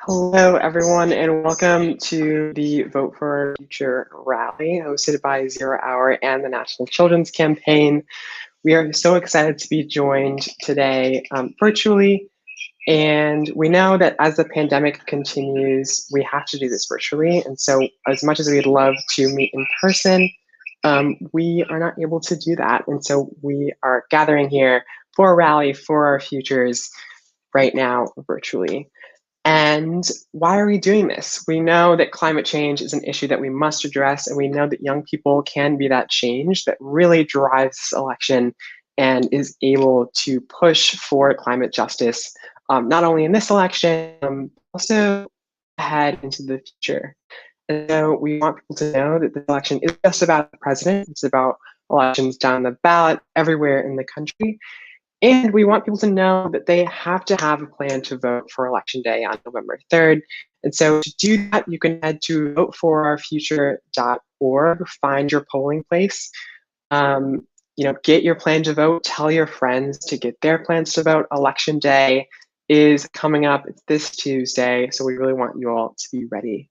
Hello, everyone, and welcome to the Vote for Our Future rally hosted by Zero Hour and the National Children's Campaign. We are so excited to be joined today virtually, and we know that as the pandemic continues, we have to do this virtually. And so, as much as we'd love to meet in person, we are not able to do that. And so, we are gathering here for a rally for our futures right now virtually. And why are we doing this? We know that climate change is an issue that we must address, and we know that young people can be that change that really drives this election and is able to push for climate justice, not only in this election, also ahead into the future. And so we want people to know that the election is just about the president, it's about elections down the ballot everywhere in the country. And we want people to know that they have to have a plan to vote for Election Day on November 3rd. And so to do that, you can head to voteforourfuture.org, find your polling place, get your plan to vote, tell your friends to get their plans to vote. Election Day is coming up. It's this Tuesday, so we really want you all to be ready.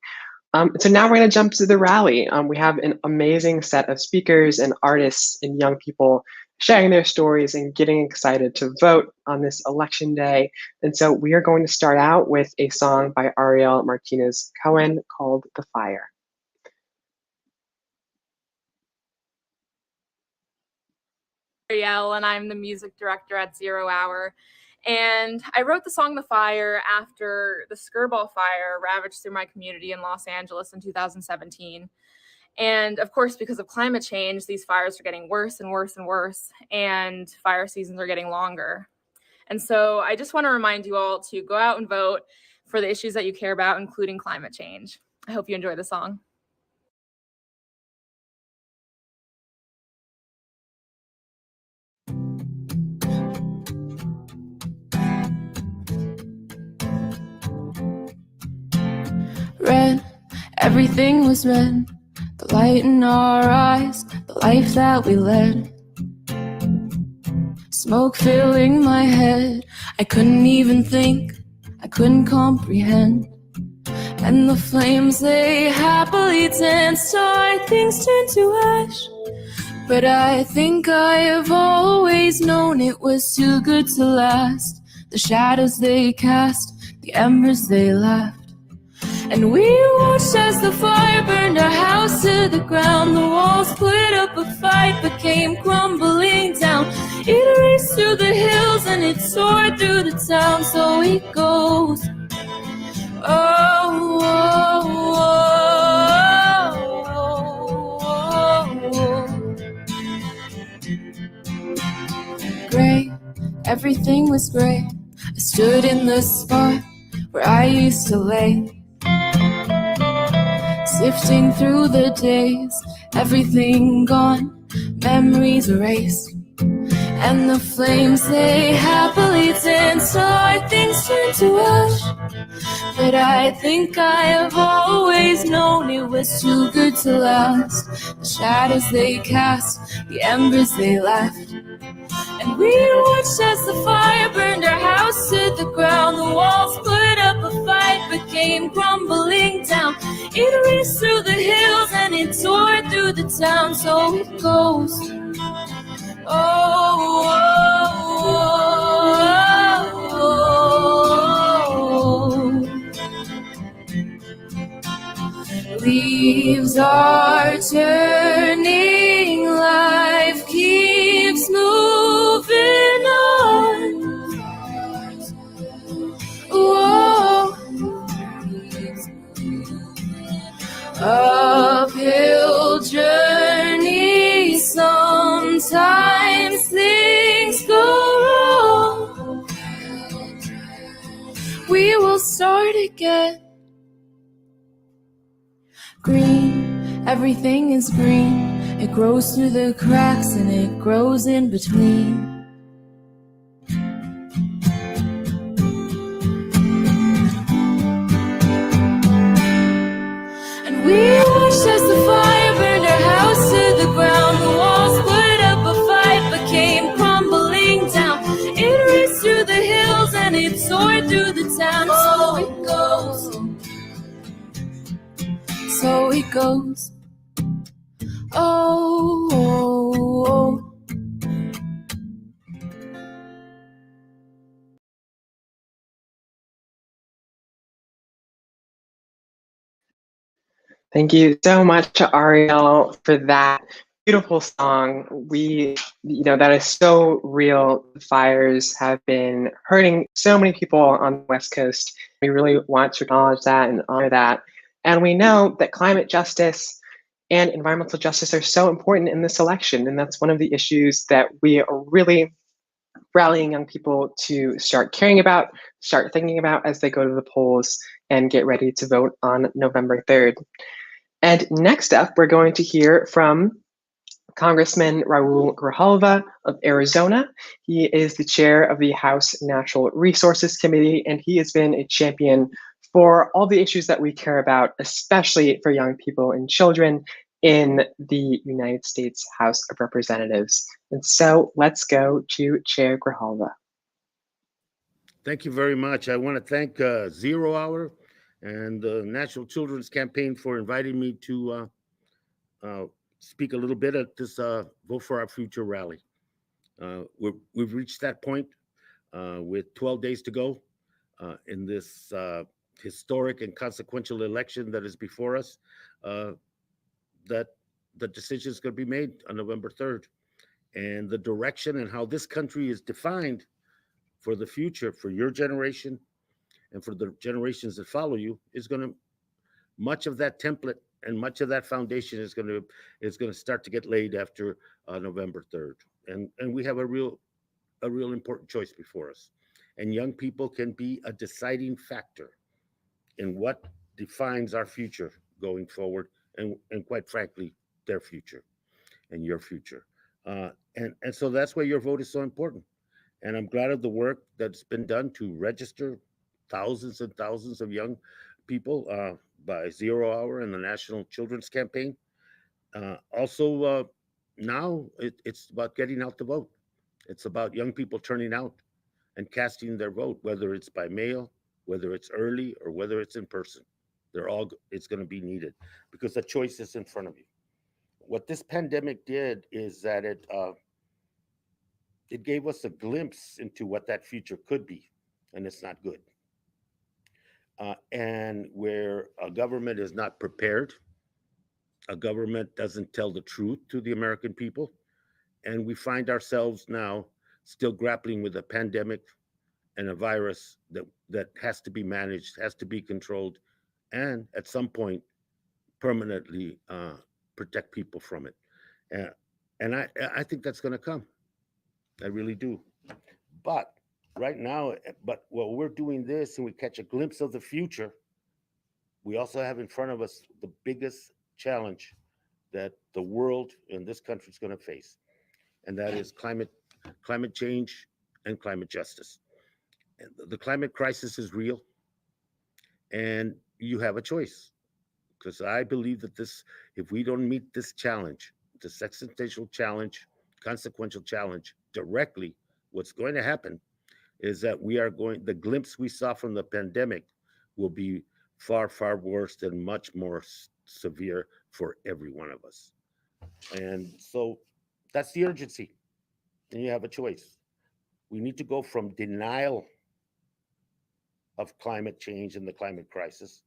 So now we're going to jump to the rally. We have an amazing set of speakers and artists and young people sharing their stories and getting excited to vote on this election day. And so we are going to start out with a song by Ariel Martinez Cohen called The Fire. Ariel, and I'm the music director at Zero Hour. And I wrote the song The Fire after the Skirball fire ravaged through my community in Los Angeles in 2017. And of course, because of climate change, these fires are getting worse and worse and worse, and fire seasons are getting longer. And so I just want to remind you all to go out and vote for the issues that you care about, including climate change. I hope you enjoy the song. Red, everything was red. The light in our eyes, the life that we led. Smoke filling my head, I couldn't even think, I couldn't comprehend. And the flames, they happily danced, our things turned to ash. But I think I have always known it was too good to last. The shadows they cast, the embers they left. And we watched as the fire burned our house to the ground. The walls put up a fight but came crumbling down. It raced through the hills and it soared through the town. So it goes. Oh, oh, oh, oh, oh. Gray, everything was gray. I stood in the spot where I used to lay, sifting through the days, everything gone, memories erased. And the flames, they happily danced, our things turned to ash. But I think I have always known it was too good to last. The shadows they cast, the embers they left. And we watched as the fire burned our house to the ground. The walls put up a fight but came crumbling down. It raced through the hills and it tore through the town. So it goes. Oh, oh, oh, oh. Leaves are turning, life keeps moving on. Whoa. Uphill journey, sometimes things go wrong. We will start again. Green, everything is green. It grows through the cracks and it grows in between. And we watched as the fire burned our house to the ground. The walls put up a fight but came crumbling down. It raced through the hills and it soared through the town. So it goes. he goes. Oh, oh, oh. Thank you so much, Ariel, for that beautiful song. That is so real. The fires have been hurting so many people on the West Coast. We really want to acknowledge that and honor that. And we know that climate justice and environmental justice are so important in this election. And that's one of the issues that we are really rallying young people to start caring about, start thinking about as they go to the polls and get ready to vote on November 3rd. And next up, we're going to hear from Congressman Raul Grijalva of Arizona. He is the chair of the House Natural Resources Committee, and he has been a champion for all the issues that we care about, especially for young people and children in the United States House of Representatives. And so let's go to Chair Grijalva. Thank you very much. I want to thank Zero Hour and the National Children's Campaign for inviting me to speak a little bit at this Vote for Our Future rally. We've reached that point with 12 days to go in this historic and consequential election that is before us, that the decision is going to be made on November 3rd. And the direction and how this country is defined for the future, for your generation and for the generations that follow you, is going to, much of that template and much of that foundation is going to start to get laid after November 3rd. And we have a real important choice before us. And young people can be a deciding factor in what defines our future going forward, and quite frankly, their future and your future. And so that's why your vote is so important. And I'm glad of the work that's been done to register thousands and thousands of young people by Zero Hour and the National Children's Campaign. Also, now it's about getting out the vote. It's about young people turning out and casting their vote, whether it's by mail, whether it's early, or whether it's in person. It's going to be needed because the choice is in front of you. What this pandemic did is that it gave us a glimpse into what that future could be, and it's not good. And where a government is not prepared, a government doesn't tell the truth to the American people, and we find ourselves now still grappling with a pandemic and a virus that has to be managed, has to be controlled, and at some point permanently protect people from it. And I think that's going to come. I really do. But right now, while we're doing this and we catch a glimpse of the future, we also have in front of us the biggest challenge that the world and this country is going to face, and that is climate change and climate justice. And the climate crisis is real, and you have a choice. Because I believe that if we don't meet this challenge, this existential challenge, consequential challenge directly, what's going to happen is that the glimpse we saw from the pandemic will be far, far worse and much more severe for every one of us. And so that's the urgency. And you have a choice. We need to go from denial of climate change and the climate crisis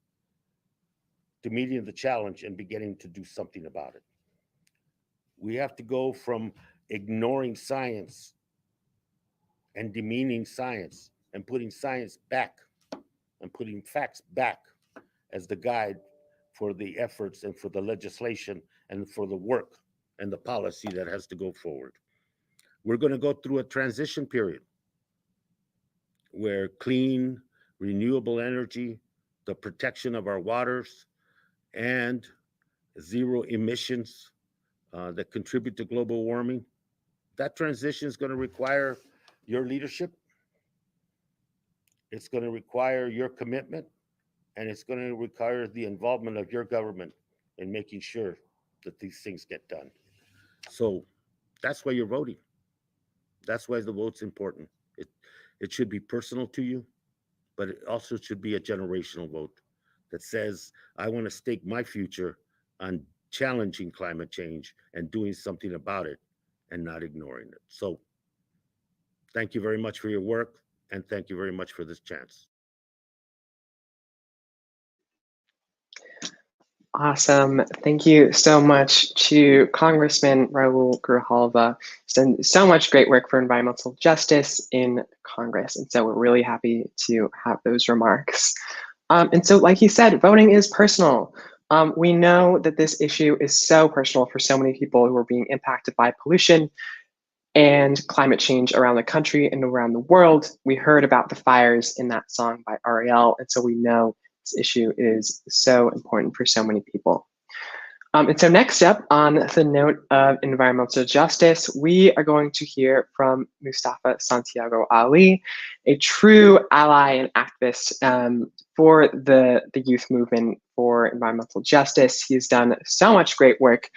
to meeting the challenge and beginning to do something about it. We have to go from ignoring science and demeaning science and putting science back and putting facts back as the guide for the efforts and for the legislation and for the work and the policy that has to go forward. We're going to go through a transition period where clean, renewable energy, the protection of our waters, and zero emissions that contribute to global warming, that transition is going to require your leadership. It's going to require your commitment, and it's going to require the involvement of your government in making sure that these things get done. So that's why you're voting. That's why the vote's important. It should be personal to you, but it also should be a generational vote that says, I want to stake my future on challenging climate change and doing something about it and not ignoring it. So thank you very much for your work, and thank you very much for this chance. Awesome. Thank you so much to Congressman Raul Grijalva. He's done so much great work for environmental justice in Congress. And so we're really happy to have those remarks. And so, like he said, voting is personal. We know that this issue is so personal for so many people who are being impacted by pollution and climate change around the country and around the world. We heard about the fires in that song by Ariel. And so we know this issue is so important for so many people. And so next up, on the note of environmental justice, we are going to hear from Mustafa Santiago Ali, a true ally and activist for the youth movement for environmental justice. He's done so much great work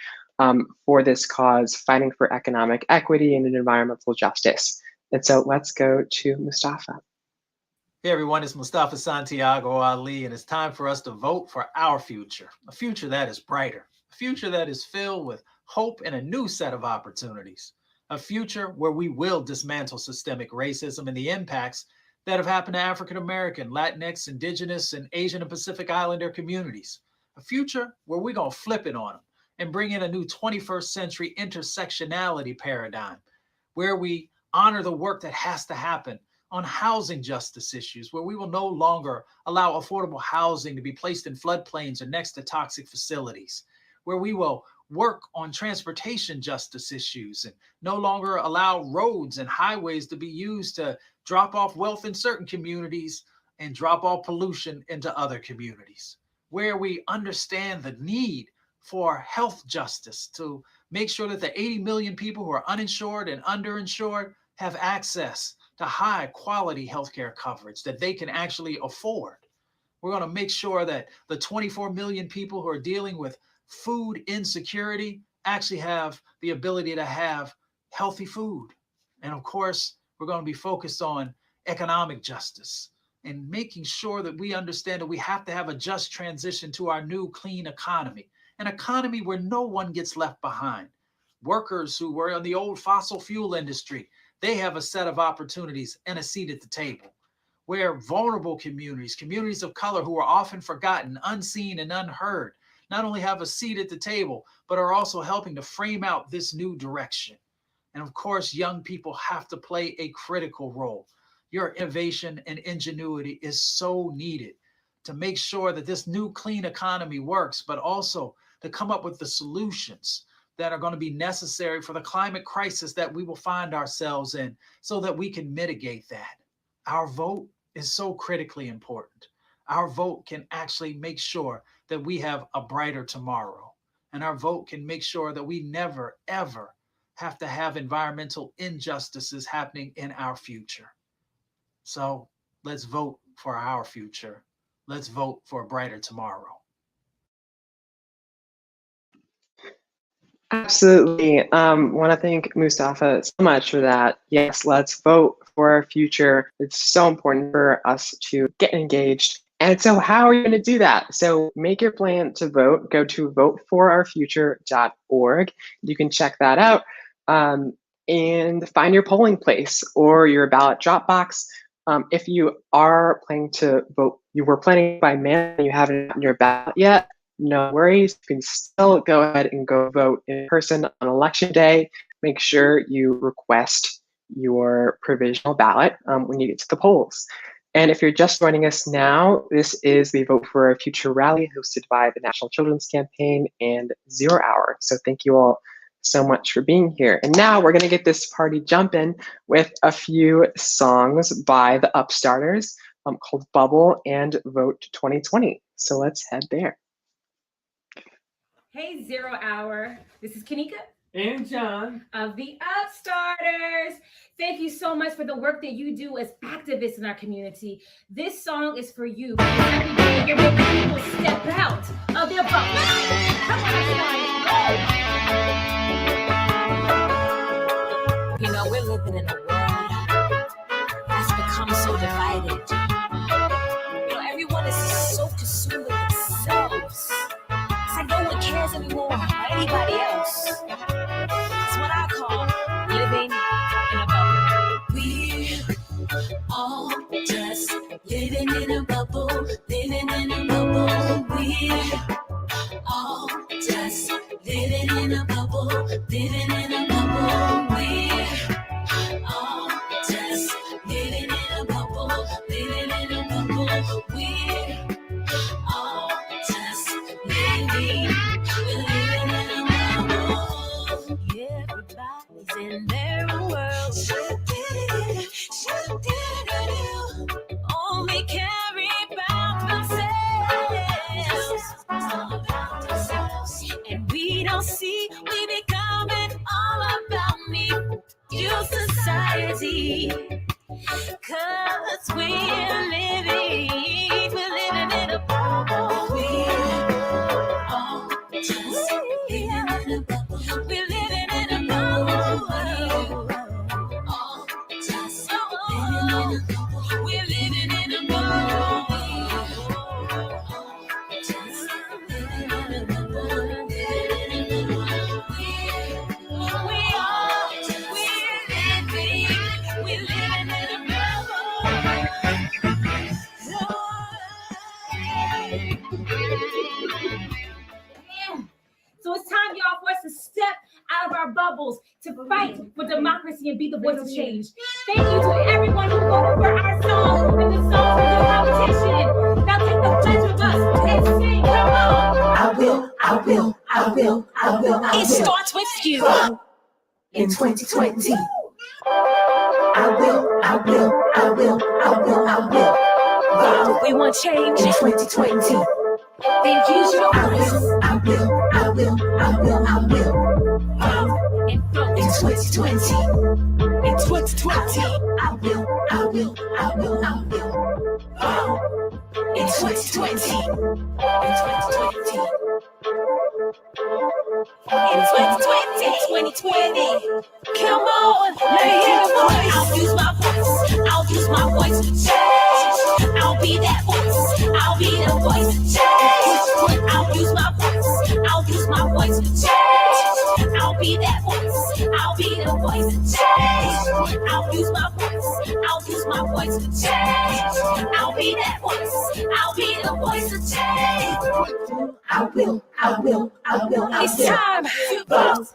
for this cause, fighting for economic equity and environmental justice. And so let's go to Mustafa. Hey everyone, it's Mustafa Santiago Ali, and it's time for us to vote for our future, a future that is brighter, a future that is filled with hope and a new set of opportunities, a future where we will dismantle systemic racism and the impacts that have happened to African American, Latinx, Indigenous, and Asian and Pacific Islander communities, a future where we're going to flip it on them and bring in a new 21st century intersectionality paradigm, where we honor the work that has to happen on housing justice issues, where we will no longer allow affordable housing to be placed in floodplains or next to toxic facilities, where we will work on transportation justice issues and no longer allow roads and highways to be used to drop off wealth in certain communities and drop off pollution into other communities, where we understand the need for health justice to make sure that the 80 million people who are uninsured and underinsured have access to high quality healthcare coverage that they can actually afford. We're going to make sure that the 24 million people who are dealing with food insecurity actually have the ability to have healthy food. And of course, we're going to be focused on economic justice and making sure that we understand that we have to have a just transition to our new clean economy, an economy where no one gets left behind. Workers who were in the old fossil fuel industry, they have a set of opportunities and a seat at the table, where vulnerable communities, communities of color who are often forgotten, unseen, and unheard, not only have a seat at the table, but are also helping to frame out this new direction. And of course, young people have to play a critical role. Your innovation and ingenuity is so needed to make sure that this new clean economy works, but also to come up with the solutions that are going to be necessary for the climate crisis that we will find ourselves in so that we can mitigate that. Our vote is so critically important. Our vote can actually make sure that we have a brighter tomorrow. And our vote can make sure that we never, ever have to have environmental injustices happening in our future. So let's vote for our future. Let's vote for a brighter tomorrow. Absolutely. Want to thank Mustafa so much for that. Yes, let's vote for our future. It's so important for us to get engaged. And so how are you going to do that? So make your plan to vote. Go to voteforourfuture.org. You can check that out and find your polling place or your ballot drop box. If you are planning to vote, you were planning by mail and you haven't gotten your ballot yet, no worries. You can still go ahead and go vote in person on election day. Make sure you request your provisional ballot when you get to the polls. And if you're just joining us now, this is the Vote for Our Future rally hosted by the National Children's Campaign and 0 Hour. So thank you all so much for being here. And now we're going to get this party jumping with a few songs by the Upstarters called Bubble and Vote 2020. So let's head there. Hey, 0 Hour. This is Kanika and John of the Upstarters. Thank you so much for the work that you do as activists in our community. This song is for you. Every day you're making people step out of their bubble. Come on, everybody. You know, we're living in a world that's become so divided. You know, everyone is so consumed with themselves. It's like no one cares us anymore, or anybody else. It's what I call living in a bubble. We're all just living in a bubble, living in a bubble. We're all just living in a bubble, living in a bubble. We're all just living in a bubble, living in a bubble. We're all just living, we're living in a bubble. Everybody's in their own world. Only carry about themselves. All about themselves. And we don't see, we becoming all about me. Your society. 'Cause we're living in a bubble. We're all just living in a bubble. We're living in a bubble. We're all just living in a bubble. We're living in a bubble. We're all just living in a bubble. Living in a bubble. We're living in a bubble. So it's time, y'all, for us to step out of our bubbles to fight for democracy and be the voice of change. Thank you to everyone who voted for our song and the songs of the competition. Now take the pledge with us and sing. Come on. I will, I will, I will, I will, I will. It starts with you. In 2020. I will, I will, I will, I will, I will. We want change. In 2020. Then use your voice. I will, I will, I will, I will. And vote. In 2020. In 2020. I will, I will, I will, I will. In 2020. In 2020. In 2020. Come on, let me hear the voice. I'll use my voice. I'll use my voice to change. I'll be that voice. I'll be the voice to change. I'll use my voice. I'll use my voice to change. I'll be that voice. I'll be the voice to change. I'll use my voice. I'll use my voice to change. I'll be that voice. I'll be the voice to change. I will, I will, I will, I will. It's time to vote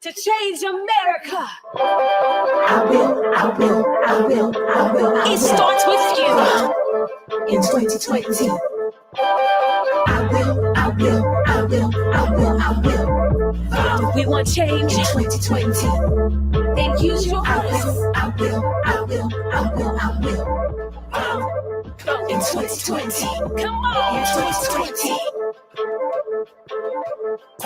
to change America. I will, I will, I will, I will, I will. It starts with you. In 2020. I will, I will, I will, I will, I will. We want change. In 2020. Then use your I voice. will, I will, I will, I will, I will. In 2020. Come on. In 2020. I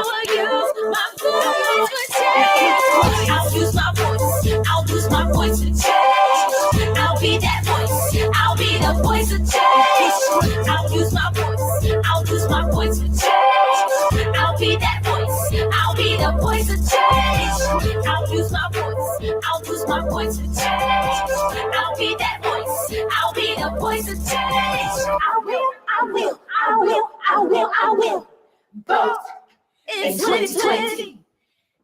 will use my voice to change. I'll use my voice. I'll use my voice to change. I'll be that voice. I'll be the voice to change. I'll use my voice. I'll use my voice to change. I'll be that voice. I'll be the voice to change. I'll use my voice. I'll use my voice to change. I'll be that voice. I'll be the voice to change. I will, I will, I will, I will, I will. Vote In 2020.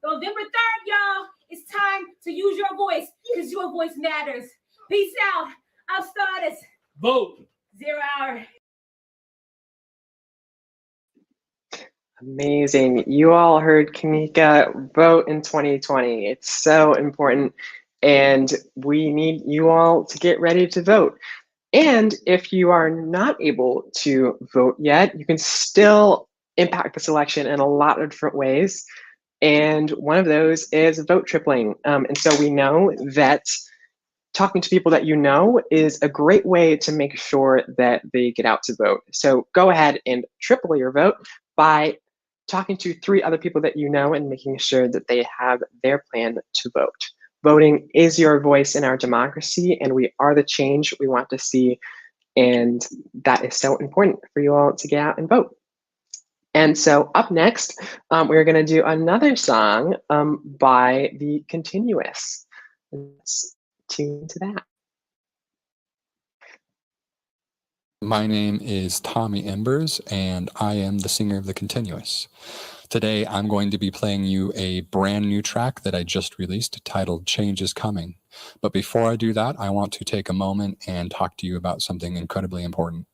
November 3rd, y'all. It's time to use your voice because your voice matters. Peace out. I'm Stardust. Vote. 0 hour. Amazing. You all heard Kamika vote in 2020. It's so important. And we need you all to get ready to vote. And if you are not able to vote yet, you can still impact this election in a lot of different ways. And one of those is vote tripling. And so we know that talking to people that you know is a great way to make sure that they get out to vote. So go ahead and triple your vote by talking to 3 other people that you know and making sure that they have their plan to vote. Voting is your voice in our democracy, and we are the change we want to see. And that is so important for you all to get out and vote. And so up next, we're going to do another song by The Continuous. Let's tune into that. My name is Tommy Embers, and I am the singer of The Continuous. Today, I'm going to be playing you a brand new track that I just released titled Change is Coming. But before I do that, I want to take a moment and talk to you about something incredibly important.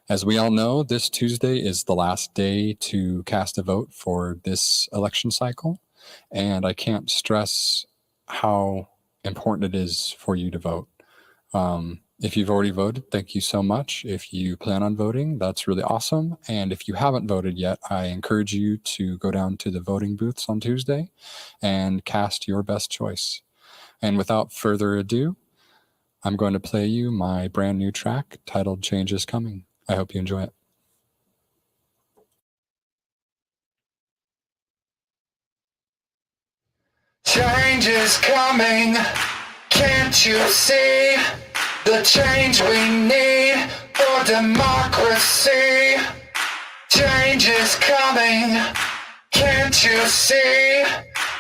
As we all know, this Tuesday is the last day to cast a vote for this election cycle, and I can't stress how important it is for you to vote. If you've already voted, thank you so much. If you plan on voting, that's really awesome. And if you haven't voted yet, I encourage you to go down to the voting booths on Tuesday and cast your best choice. And without further ado, I'm going to play you my brand new track titled Change is Coming. I hope you enjoy it. Change is coming, can't you see? The change we need for democracy. Change is coming, can't you see?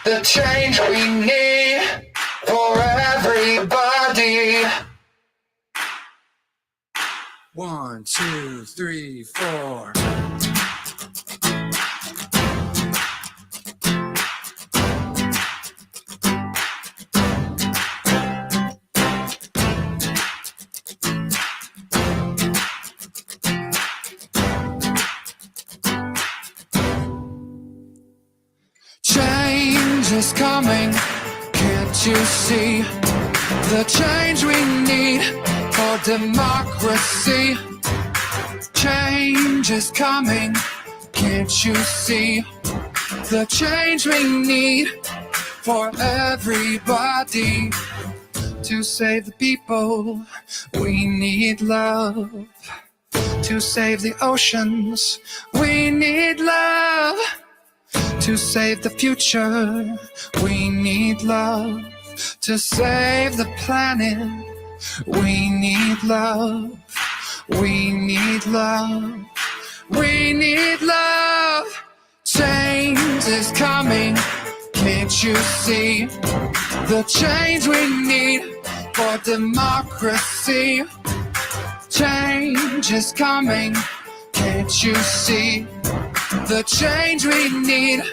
The change we need for everybody. 1, 2, 3, 4. Change is coming, can't you see? The change we need for democracy. Change is coming, can't you see? The change we need for everybody. To save the people, we need love. To save the oceans, we need love. To save the future, we need love. To save the planet, we need love. We need love. We need love. Change is coming, can't you see? The change we need for democracy. Change is coming, can't you see? The change we need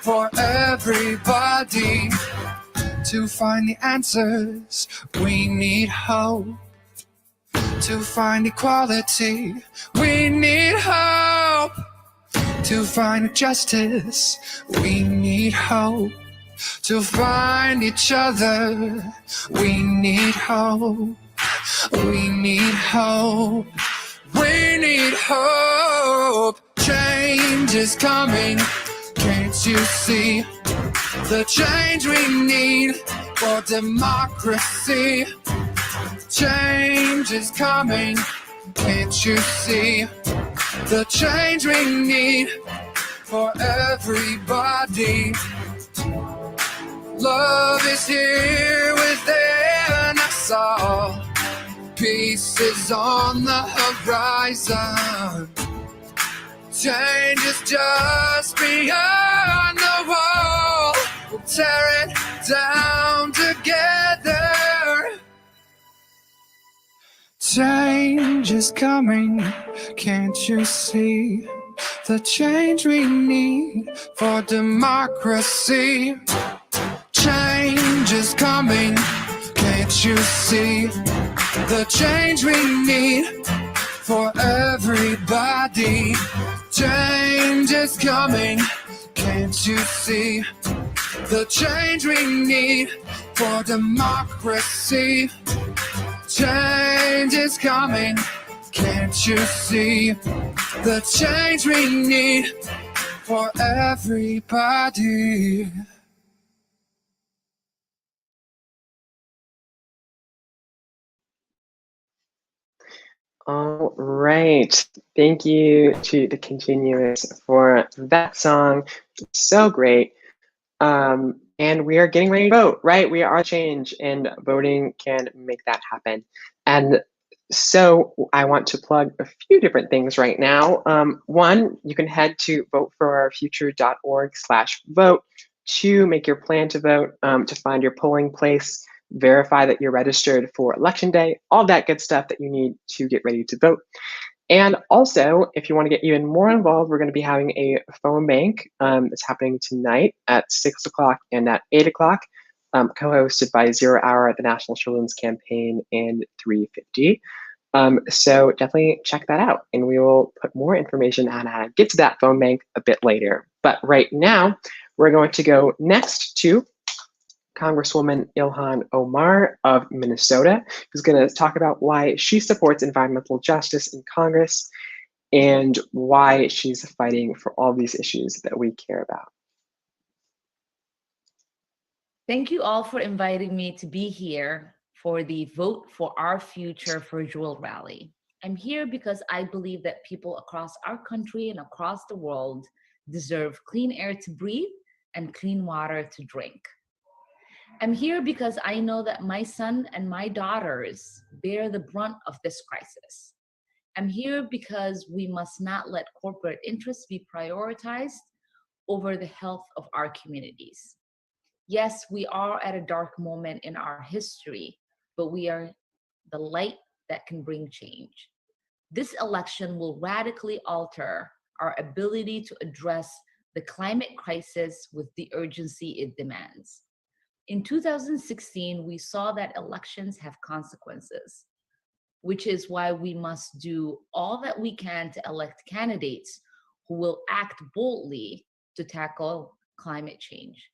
for everybody. To find the answers, we need hope. To find equality, we need hope. To find justice, we need hope. To find each other, we need hope. We need hope. We need hope. Change is coming, can't you see? The change we need for democracy. Change is coming, can't you see? The change we need for everybody. Love is here within us all. Peace is on the horizon. Change is just beyond the wall. We'll tear it down together. Change is coming, can't you see? The change we need for democracy. Change is coming, can't you see? The change we need for everybody. Change is coming, can't you see? The change we need for democracy. Change is coming, can't you see? The change we need for everybody. All right. Thank you to The Continuous for that song. So great. And we are getting ready to vote, right? We are change, and voting can make that happen. And so I want to plug a few different things right now. One, you can head to voteforourfuture.org/vote to make your plan to vote, to find your polling place. verify that you're registered for Election Day, all that good stuff that you need to get ready to vote. And also, if you want to get even more involved, we're going to be having a phone bank. It's happening tonight at 6 o'clock and at 8 o'clock, co-hosted by 0 Hour, the National Children's Campaign, and 350. So definitely check that out, and we will put more information on how to get to that phone bank a bit later. But right now, we're going to go next to Congresswoman Ilhan Omar of Minnesota, who's going to talk about why she supports environmental justice in Congress and why she's fighting for all these issues that we care about. Thank you all for inviting me to be here for the Vote for Our Future virtual rally. I'm here because I believe that people across our country and across the world deserve clean air to breathe and clean water to drink. I'm here because I know that my son and my daughters bear the brunt of this crisis. I'm here because we must not let corporate interests be prioritized over the health of our communities. Yes, we are at a dark moment in our history, but we are the light that can bring change. This election will radically alter our ability to address the climate crisis with the urgency it demands. In 2016, we saw that elections have consequences, which is why we must do all that we can to elect candidates who will act boldly to tackle climate change.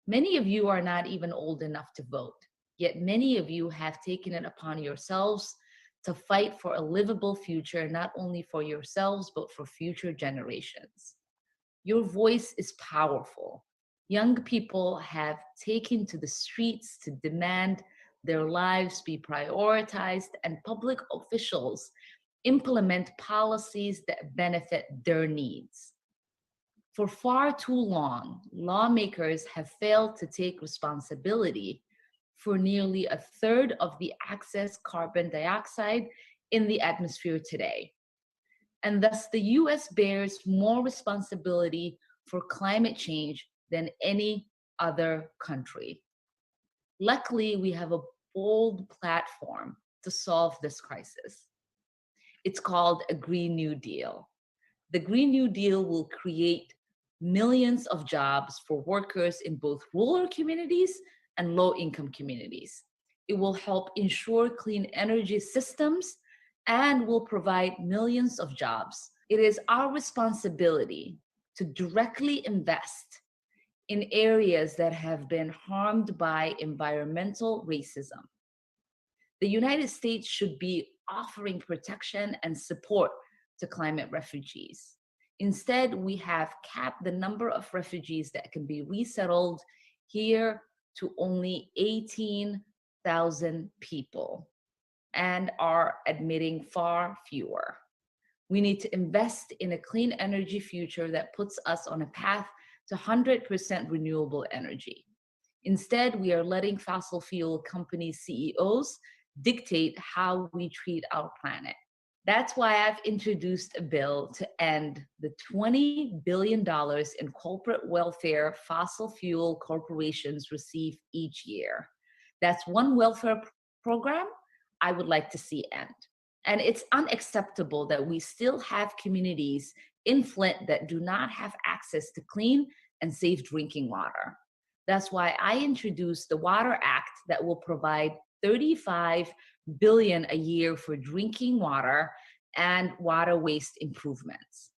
Many of you are not even old enough to vote, yet many of you have taken it upon yourselves to fight for a livable future, not only for yourselves, but for future generations. Your voice is powerful. Young people have taken to the streets to demand their lives be prioritized and public officials implement policies that benefit their needs. For far too long, lawmakers have failed to take responsibility for nearly a third of the excess carbon dioxide in the atmosphere today. And thus, the US bears more responsibility for climate change than any other country. Luckily, we have a bold platform to solve this crisis. It's called a Green New Deal. The Green New Deal will create millions of jobs for workers in both rural communities and low-income communities. It will help ensure clean energy systems and will provide millions of jobs. It is our responsibility to directly invest in areas that have been harmed by environmental racism. The United States should be offering protection and support to climate refugees. Instead, we have capped the number of refugees that can be resettled here to only 18,000 people and are admitting far fewer. We need to invest in a clean energy future that puts us on a path to 100% renewable energy. Instead, we are letting fossil fuel company CEOs dictate how we treat our planet. That's why I've introduced a bill to end the $20 billion in corporate welfare fossil fuel corporations receive each year. That's one welfare program I would like to see end. And it's unacceptable that we still have communities in Flint that do not have access to clean and safe drinking water. That's why I introduced the Water Act that will provide $35 billion a year for drinking water and water waste improvements.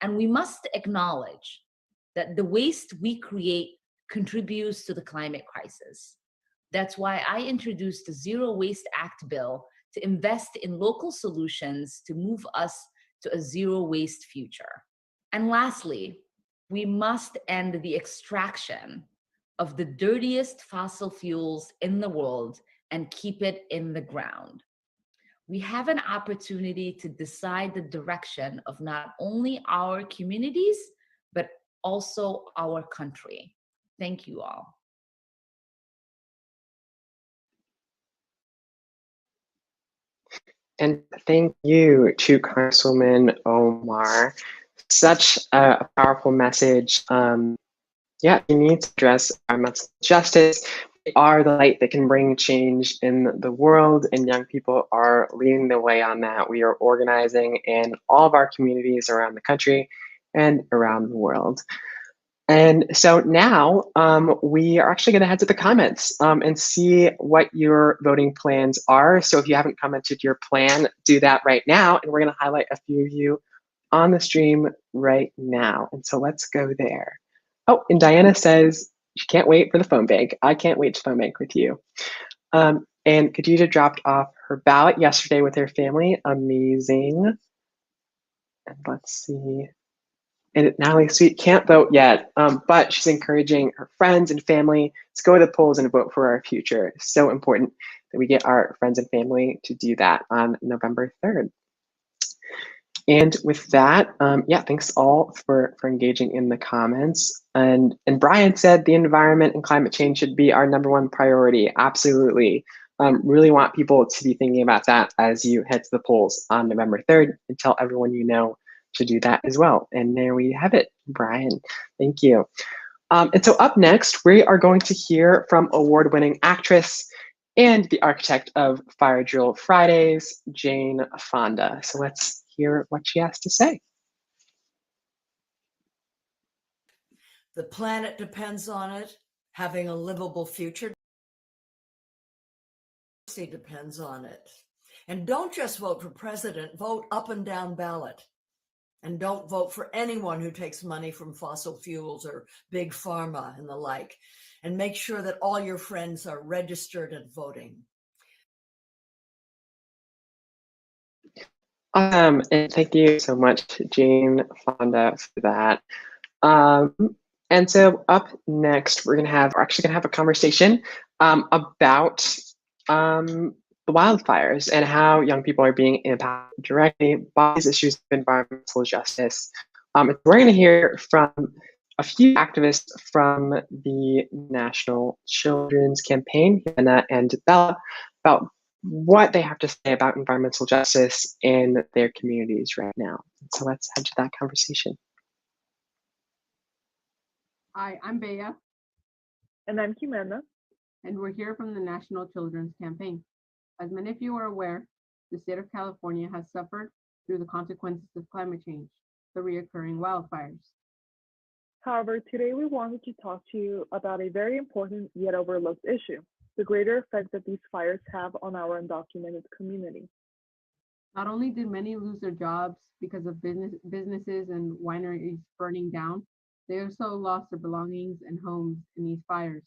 And we must acknowledge that the waste we create contributes to the climate crisis. That's why I introduced the Zero Waste Act bill to invest in local solutions to move us to a zero waste future. And lastly, we must end the extraction of the dirtiest fossil fuels in the world and keep it in the ground. We have an opportunity to decide the direction of not only our communities, but also our country. Thank you all. And thank you to Congresswoman Omar. Such a powerful message. Yeah, we need to address environmental justice. are the light that can bring change in the world, and young people are leading the way on that. We are organizing in all of our communities around the country and around the world. And so now we are actually going to head to the comments and see what your voting plans are. So if you haven't commented your plan, do that right now. And we're going to highlight a few of you on the stream right now. And so let's go there. Oh, and Diana says she can't wait for the phone bank. I can't wait to phone bank with you. And Khadija dropped off her ballot yesterday with her family. Amazing. And let's see. And Natalie Sweet can't vote yet, but she's encouraging her friends and family to go to the polls and vote for our future. It's so important that we get our friends and family to do that on November 3rd. And with that, yeah, thanks all for engaging in the comments. And Brian said the environment and climate change should be our #1 priority. Absolutely. Really want people to be thinking about that as you head to the polls on November 3rd, and tell everyone you know to do that as well. And there we have it, Brian. Thank you. And so up next, we are going to hear from award-winning actress and the architect of Fire Drill Fridays, Jane Fonda. So let's hear what she has to say. The planet depends on it. Having a livable future depends on it. And don't just vote for president, vote up and down ballot. And don't vote for anyone who takes money from fossil fuels or big pharma and the like. And make sure that all your friends are registered and voting. And thank you so much, Jane Fonda, for that. And so up next, we're actually gonna have a conversation about the wildfires and how young people are being impacted directly by these issues of environmental justice. We're going to hear from a few activists from the National Children's Campaign, Hannah and Bella, about what they have to say about environmental justice in their communities right now. So let's head to that conversation. Hi, I'm Bea. And I'm Jimena. And we're here from the National Children's Campaign. As many of you are aware, the state of California has suffered through the consequences of climate change, the reoccurring wildfires. However, today we wanted to talk to you about a very important yet overlooked issue, the greater effect that these fires have on our undocumented community. Not only did many lose their jobs because of businesses and wineries burning down, they also lost their belongings and homes in these fires.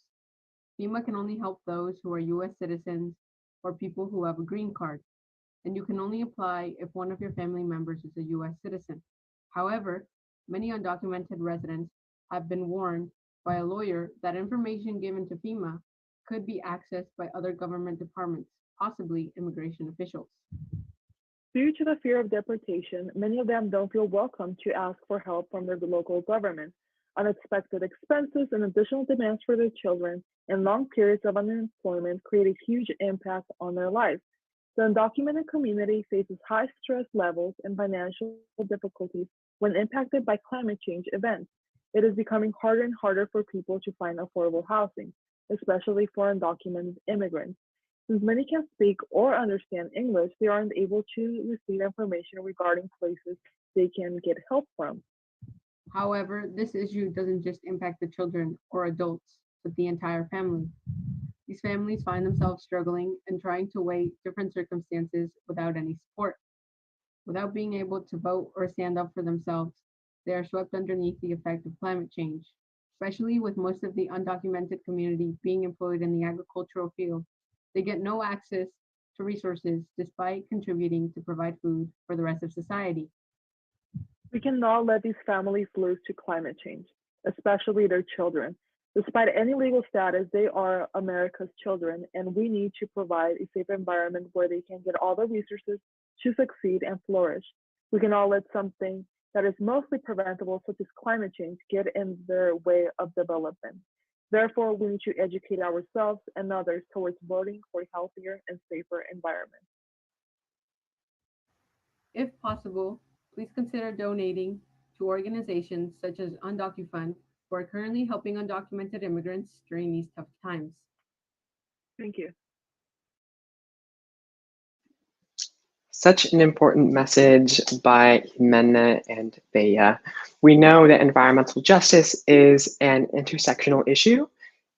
FEMA can only help those who are U.S. citizens or people who have a green card, and you can only apply if one of your family members is a U.S. citizen. However, many undocumented residents have been warned by a lawyer that information given to FEMA could be accessed by other government departments, possibly immigration officials. Due to the fear of deportation, many of them don't feel welcome to ask for help from their local government. Unexpected expenses and additional demands for their children and long periods of unemployment create a huge impact on their lives. The undocumented community faces high stress levels and financial difficulties when impacted by climate change events. It is becoming harder and harder for people to find affordable housing, especially for undocumented immigrants. Since many can't speak or understand English, they aren't able to receive information regarding places they can get help from. However, this issue doesn't just impact the children or adults, but the entire family. These families find themselves struggling and trying to weigh different circumstances without any support. Without being able to vote or stand up for themselves, they are swept underneath the effect of climate change, especially with most of the undocumented community being employed in the agricultural field. They get no access to resources despite contributing to provide food for the rest of society. We cannot let these families lose to climate change, especially their children. Despite any legal status, they are America's children, and we need to provide a safe environment where they can get all the resources to succeed and flourish. We cannot let something that is mostly preventable, such as climate change, get in their way of development. Therefore, we need to educate ourselves and others towards voting for a healthier and safer environment. If possible, please consider donating to organizations such as UndocuFund, who are currently helping undocumented immigrants during these tough times. Thank you. Such an important message by Jimena and Bea. We know that environmental justice is an intersectional issue,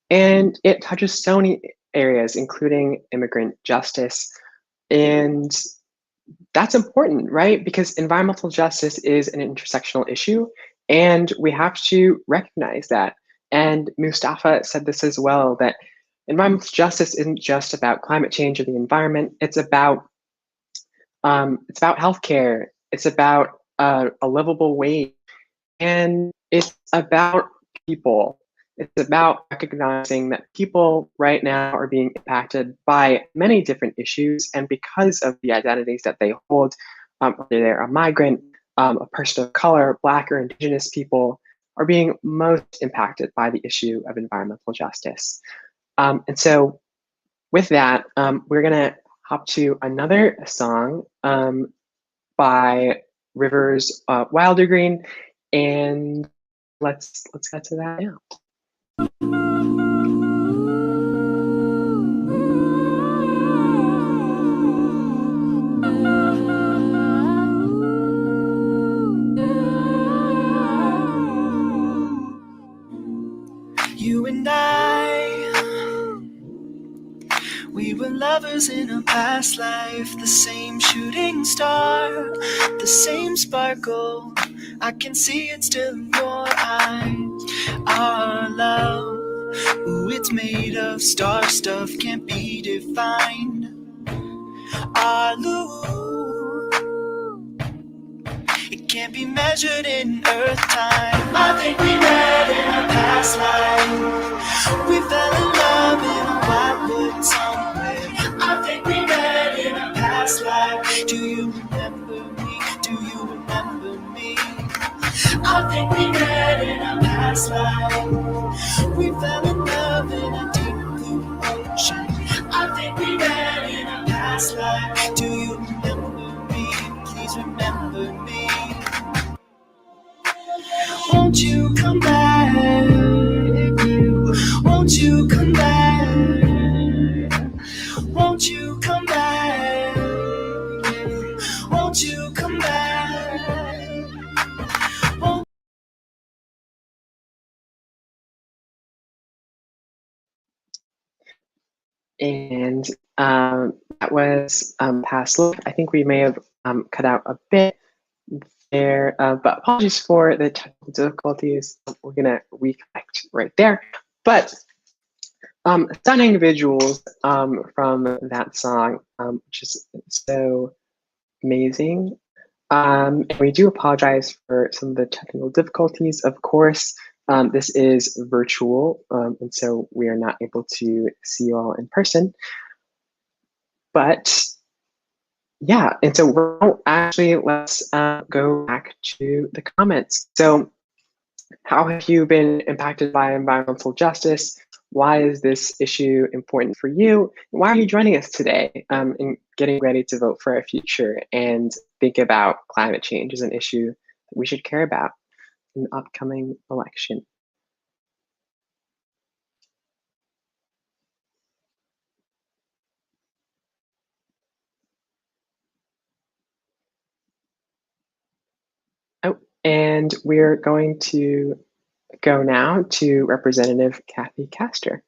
and it touches so many areas, including immigrant justice. And that's important, right? Because environmental justice is an intersectional issue, and we have to recognize that. And Mustafa said this as well, that environmental justice isn't just about climate change or the environment, it's about healthcare. It's about a livable wage, and it's about people. It's about recognizing that people right now are being impacted by many different issues, and because of the identities that they hold, whether they're a migrant, a person of color, Black or Indigenous people, are being most impacted by the issue of environmental justice. And so, with that, we're gonna hop to another song by Rivers Wildergreen, and let's get to that now. You and we were lovers in a past life, the same shooting star, the same sparkle. I can see it still in your eyes. Our love, ooh, it's made of star stuff, can't be defined. Our love, it can't be measured in earth time. I think we met in a past life. We fell in love in a wildwood somewhere. I think we met in a past life. Do you remember me? Do you remember me? I think we met in a past life. We fell in love in a deep blue ocean. I think we met in a past life. Do you remember me? Please remember me. Won't you come back? Won't you come back? Won't you come back? Won't you come back? Won't And that was Past Life. I think we may have cut out a bit there, but apologies for the technical difficulties. We're gonna reconnect right there. But stunning visuals from that song, which is so amazing. And we do apologize for some of the technical difficulties. Of course, this is virtual, and so we are not able to see you all in person. But yeah, and so let's go back to the comments. So how have you been impacted by environmental justice? Why is this issue important for you? Why are you joining us today in getting ready to vote for our future and think about climate change as an issue that we should care about in the upcoming election? Oh, and we're going to go now to Representative Kathy Castor.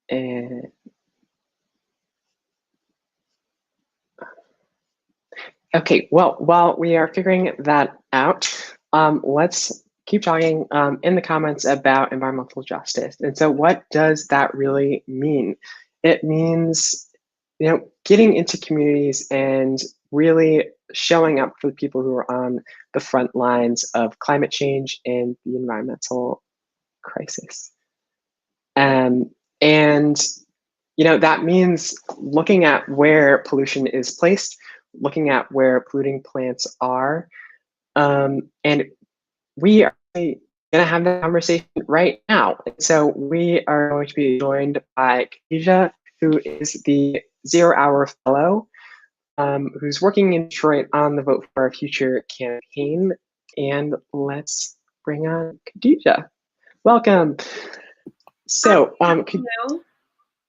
And okay, well, while we are figuring that out, let's keep talking in the comments about environmental justice. And so what does that really mean? It means, getting into communities and really showing up for the people who are on the front lines of climate change and the environmental crisis. And that means looking at where pollution is placed, looking at where polluting plants are, and we are going to have that conversation right now. And so we are going to be joined by Khadija, who is the 0 Hour Fellow, who's working in Detroit on the Vote for Our Future campaign. And let's bring on Khadija. Welcome. So,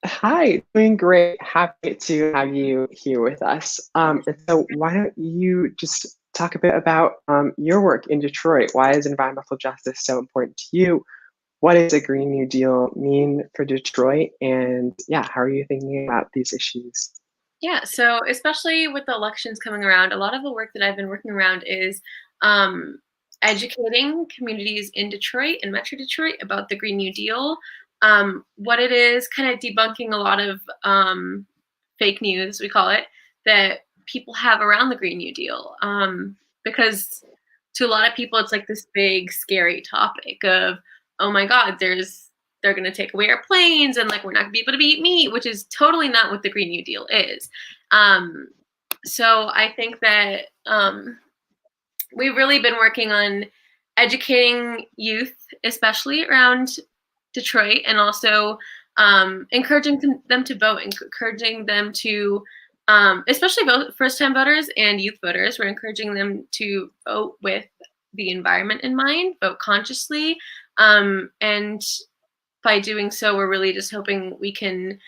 hi, doing great. Happy to have you here with us. And so why don't you just talk a bit about your work in Detroit? Why is environmental justice so important to you? What does a Green New Deal mean for Detroit? And yeah, how are you thinking about these issues? Yeah, so especially with the elections coming around, a lot of the work that I've been working around is educating communities in Detroit and Metro Detroit about the Green New Deal, what it is, kind of debunking a lot of fake news, we call it, that people have around the Green New Deal. Because to a lot of people, it's like this big, scary topic of, oh my God, they're going to take away our planes and like we're not going to be able to eat meat, which is totally not what the Green New Deal is. So I think that we've really been working on educating youth, especially around Detroit, and also encouraging them to vote, encouraging them to, especially first-time voters and youth voters, we're encouraging them to vote with the environment in mind, vote consciously, and by doing so, we're really just hoping we can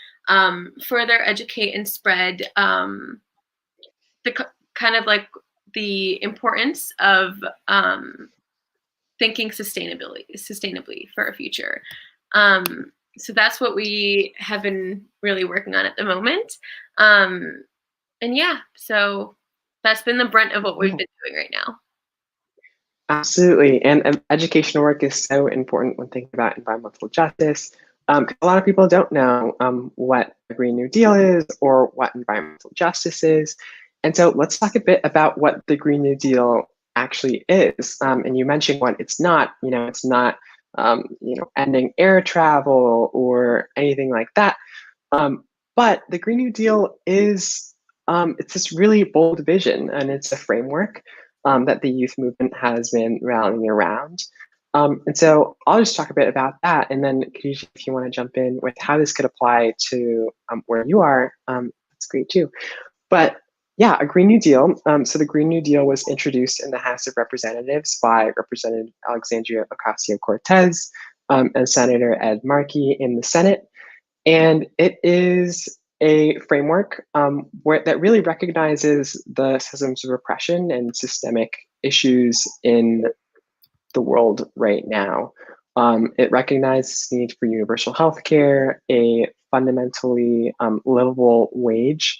further educate and spread the kind of like the importance of thinking sustainably for our future. So that's what we have been really working on at the moment. And yeah, so that's been the brunt of what we've been doing right now. Absolutely. And educational work is so important when thinking about environmental justice. A lot of people don't know what the Green New Deal is or what environmental justice is. And so let's talk a bit about what the Green New Deal actually is. And you mentioned what it's not. It's not ending air travel or anything like that. But the Green New Deal is it's this really bold vision, and it's a framework that the youth movement has been rallying around. And so I'll just talk a bit about that. And then Khadija, if you want to jump in with how this could apply to where you are, that's great too. But yeah, a Green New Deal. So the Green New Deal was introduced in the House of Representatives by Representative Alexandria Ocasio-Cortez and Senator Ed Markey in the Senate. And it is a framework that really recognizes the systems of repression and systemic issues in the world right now. It recognizes the need for universal health care, a fundamentally livable wage,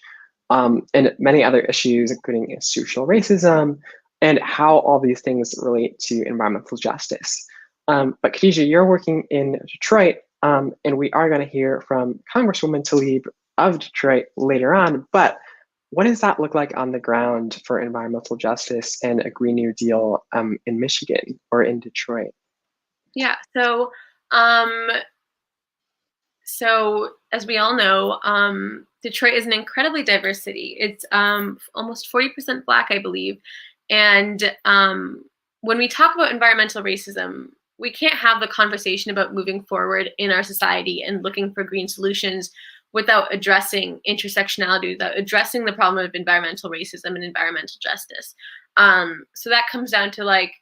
and many other issues, including institutional racism, and how all these things relate to environmental justice. But Khadija, you're working in Detroit, and we are going to hear from Congresswoman Tlaib of Detroit later on. But what does that look like on the ground for environmental justice and a Green New Deal in Michigan or in Detroit? Yeah, so as we all know, Detroit is an incredibly diverse city. It's almost 40% Black, I believe. And when we talk about environmental racism, we can't have the conversation about moving forward in our society and looking for green solutions without addressing intersectionality, without addressing the problem of environmental racism and environmental justice. So that comes down to like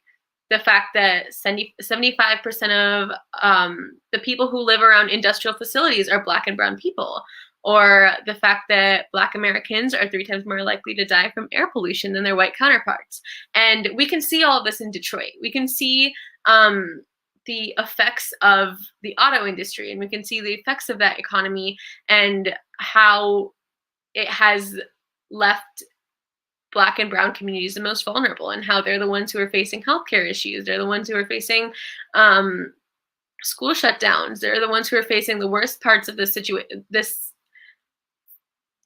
the fact that 75% of the people who live around industrial facilities are Black and brown people, or the fact that Black Americans are 3 times more likely to die from air pollution than their white counterparts. And we can see all of this in Detroit. We can see the effects of the auto industry, and we can see the effects of that economy and how it has left Black and brown communities the most vulnerable, and how they're the ones who are facing healthcare issues. They're the ones who are facing school shutdowns. They're the ones who are facing the worst parts of this situation.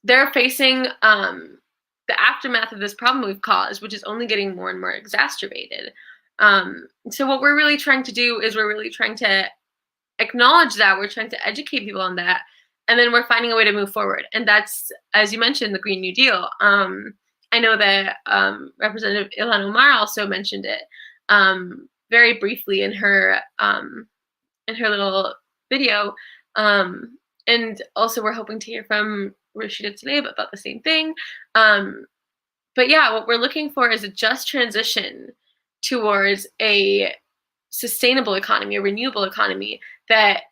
They're facing the aftermath of this problem we've caused, which is only getting more and more exacerbated. So what we're really trying to do is we're really trying to acknowledge that. We're trying to educate people on that. And then we're finding a way to move forward. And that's, as you mentioned, the Green New Deal. I know that Representative Ilhan Omar also mentioned it very briefly in her little video. And also we're hoping to hear from Rashida today about the same thing. But yeah, what we're looking for is a just transition towards a sustainable economy, a renewable economy that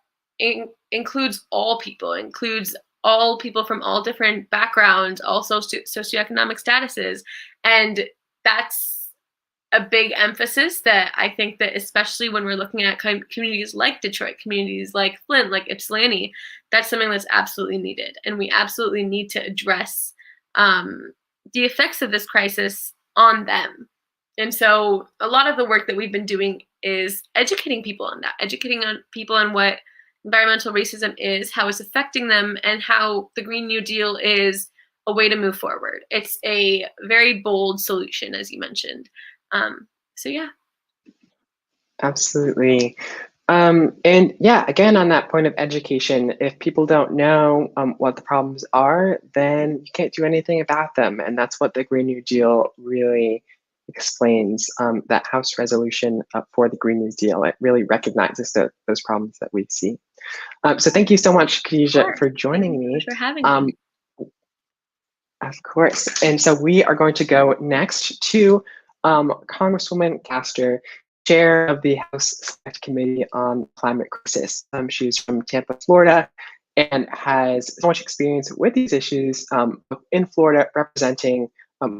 includes all people, includes all people from all different backgrounds, all socioeconomic statuses. And that's a big emphasis that I think that, especially when we're looking at communities like Detroit, communities like Flint, like Ypsilanti, that's something that's absolutely needed. And we absolutely need to address the effects of this crisis on them. And so a lot of the work that we've been doing is educating people on that, educating people on what environmental racism is, how it's affecting them, and how the Green New Deal is a way to move forward. It's a very bold solution, as you mentioned. So yeah. Absolutely. And yeah, again, on that point of education, if people don't know what the problems are, then you can't do anything about them. And that's what the Green New Deal really explains, that House resolution for the Green New Deal. It really recognizes those problems that we see. So thank you so much, Khadija, for joining me. For having me. Of course. And so we are going to go next to Congresswoman Castor, chair of the House Select Committee on Climate Crisis. She's from Tampa, Florida, and has so much experience with these issues in Florida, representing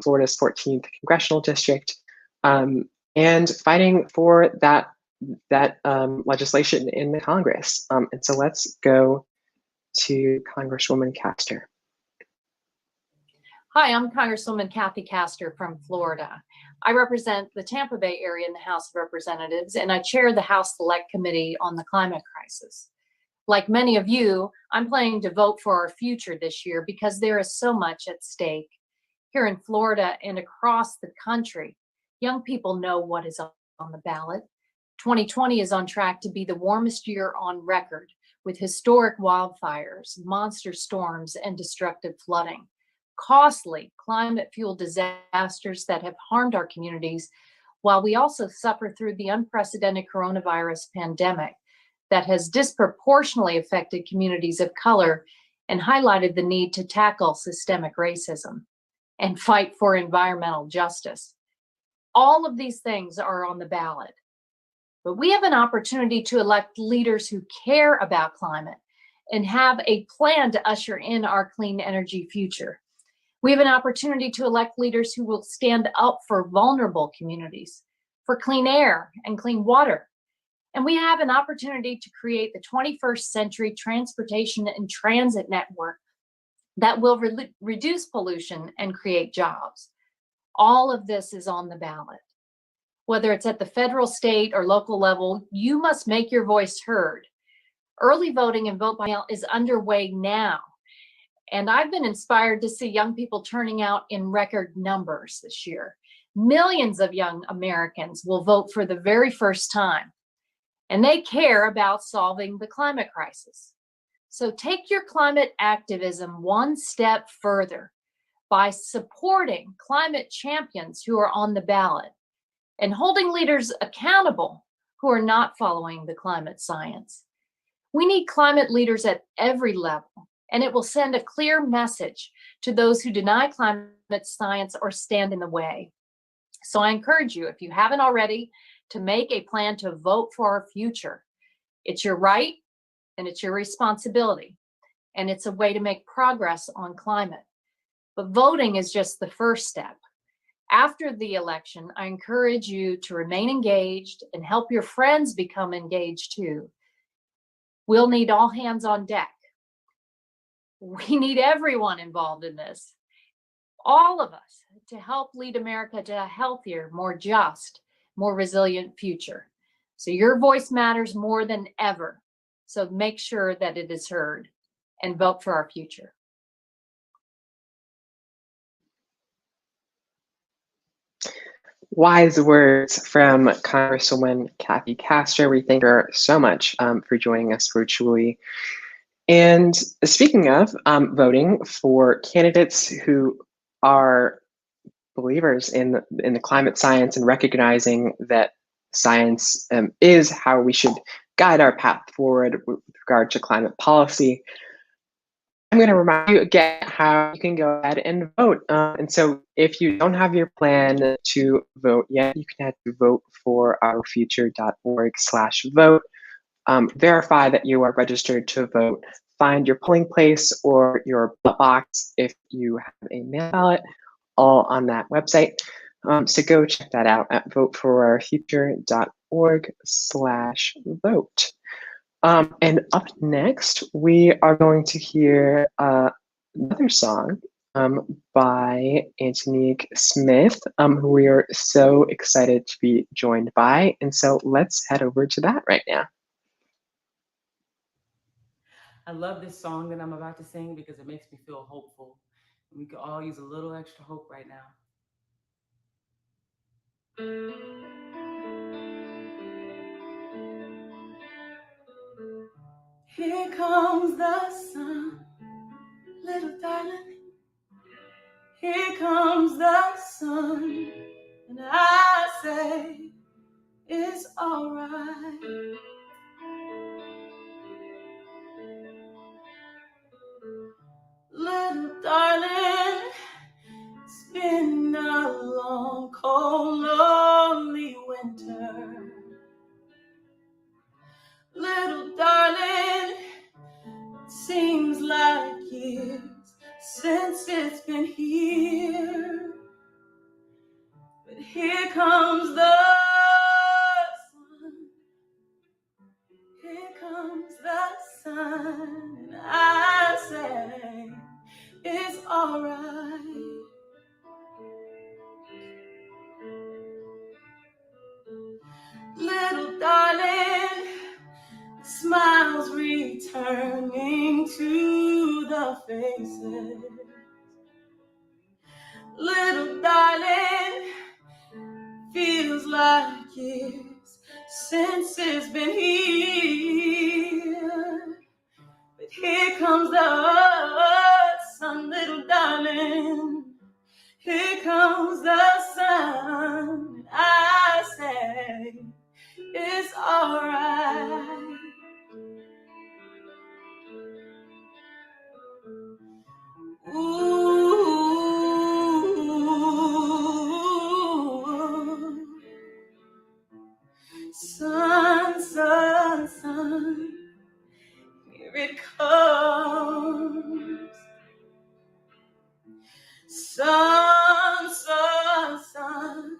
Florida's 14th congressional district, and fighting for that legislation in the Congress. And so let's go to Congresswoman Castor. Hi, I'm Congresswoman Kathy Castor from Florida. I represent the Tampa Bay area in the House of Representatives, and I chair the House Select Committee on the Climate Crisis. Like many of you, I'm planning to vote for our future this year because there is so much at stake. Here in Florida and across the country, young people know what is on the ballot. 2020 is on track to be the warmest year on record, with historic wildfires, monster storms, and destructive flooding. Costly climate-fueled disasters that have harmed our communities, while we also suffer through the unprecedented coronavirus pandemic that has disproportionately affected communities of color and highlighted the need to tackle systemic racism and fight for environmental justice. All of these things are on the ballot, but we have an opportunity to elect leaders who care about climate and have a plan to usher in our clean energy future. We have an opportunity to elect leaders who will stand up for vulnerable communities, for clean air and clean water. And we have an opportunity to create the 21st century transportation and transit network that will reduce pollution and create jobs. All of this is on the ballot. Whether it's at the federal, state, or local level, you must make your voice heard. Early voting and vote by mail is underway now. And I've been inspired to see young people turning out in record numbers this year. Millions of young Americans will vote for the very first time, and they care about solving the climate crisis. So take your climate activism one step further by supporting climate champions who are on the ballot and holding leaders accountable who are not following the climate science. We need climate leaders at every level, and it will send a clear message to those who deny climate science or stand in the way. So I encourage you, if you haven't already, to make a plan to vote for our future. It's your right and it's your responsibility, and it's a way to make progress on climate. But voting is just the first step. After the election, I encourage you to remain engaged and help your friends become engaged too. We'll need all hands on deck. We need everyone involved in this, all of us, to help lead America to a healthier, more just, more resilient future. So your voice matters more than ever. So make sure that it is heard and vote for our future. wise words from Congresswoman Kathy Castor. We thank her so much for joining us virtually. And speaking of voting for candidates who are believers in the climate science and recognizing that science is how we should guide our path forward with regard to climate policy, I'm going to remind you again how you can go ahead and vote. And so if you don't have your plan to vote yet, you can head to voteforourfuture.org/vote. Verify that you are registered to vote. Find your polling place or your ballot box if you have a mail ballot, all on that website. So go check that out at voteforourfuture.org/vote. And up next, we are going to hear another song by Antonique Smith, who we are so excited to be joined by. And so let's head over to that right now. I love this song that I'm about to sing because it makes me feel hopeful. We could all use a little extra hope right now. Here comes the sun, little darling. Here comes the sun, and I say it's alright. Little darling, it's been a long, cold, lonely winter. Little darling, it seems like years since it's been here. But here comes the sun. Here comes the sun. And I say it's alright. Little darling, smiles returning to the faces. Little darling, feels like years since it's been here. But here comes the sun, little darling. Here comes the sun. And I say it's alright. Ooh. Sun, sun, sun, here it comes. Sun, sun, sun,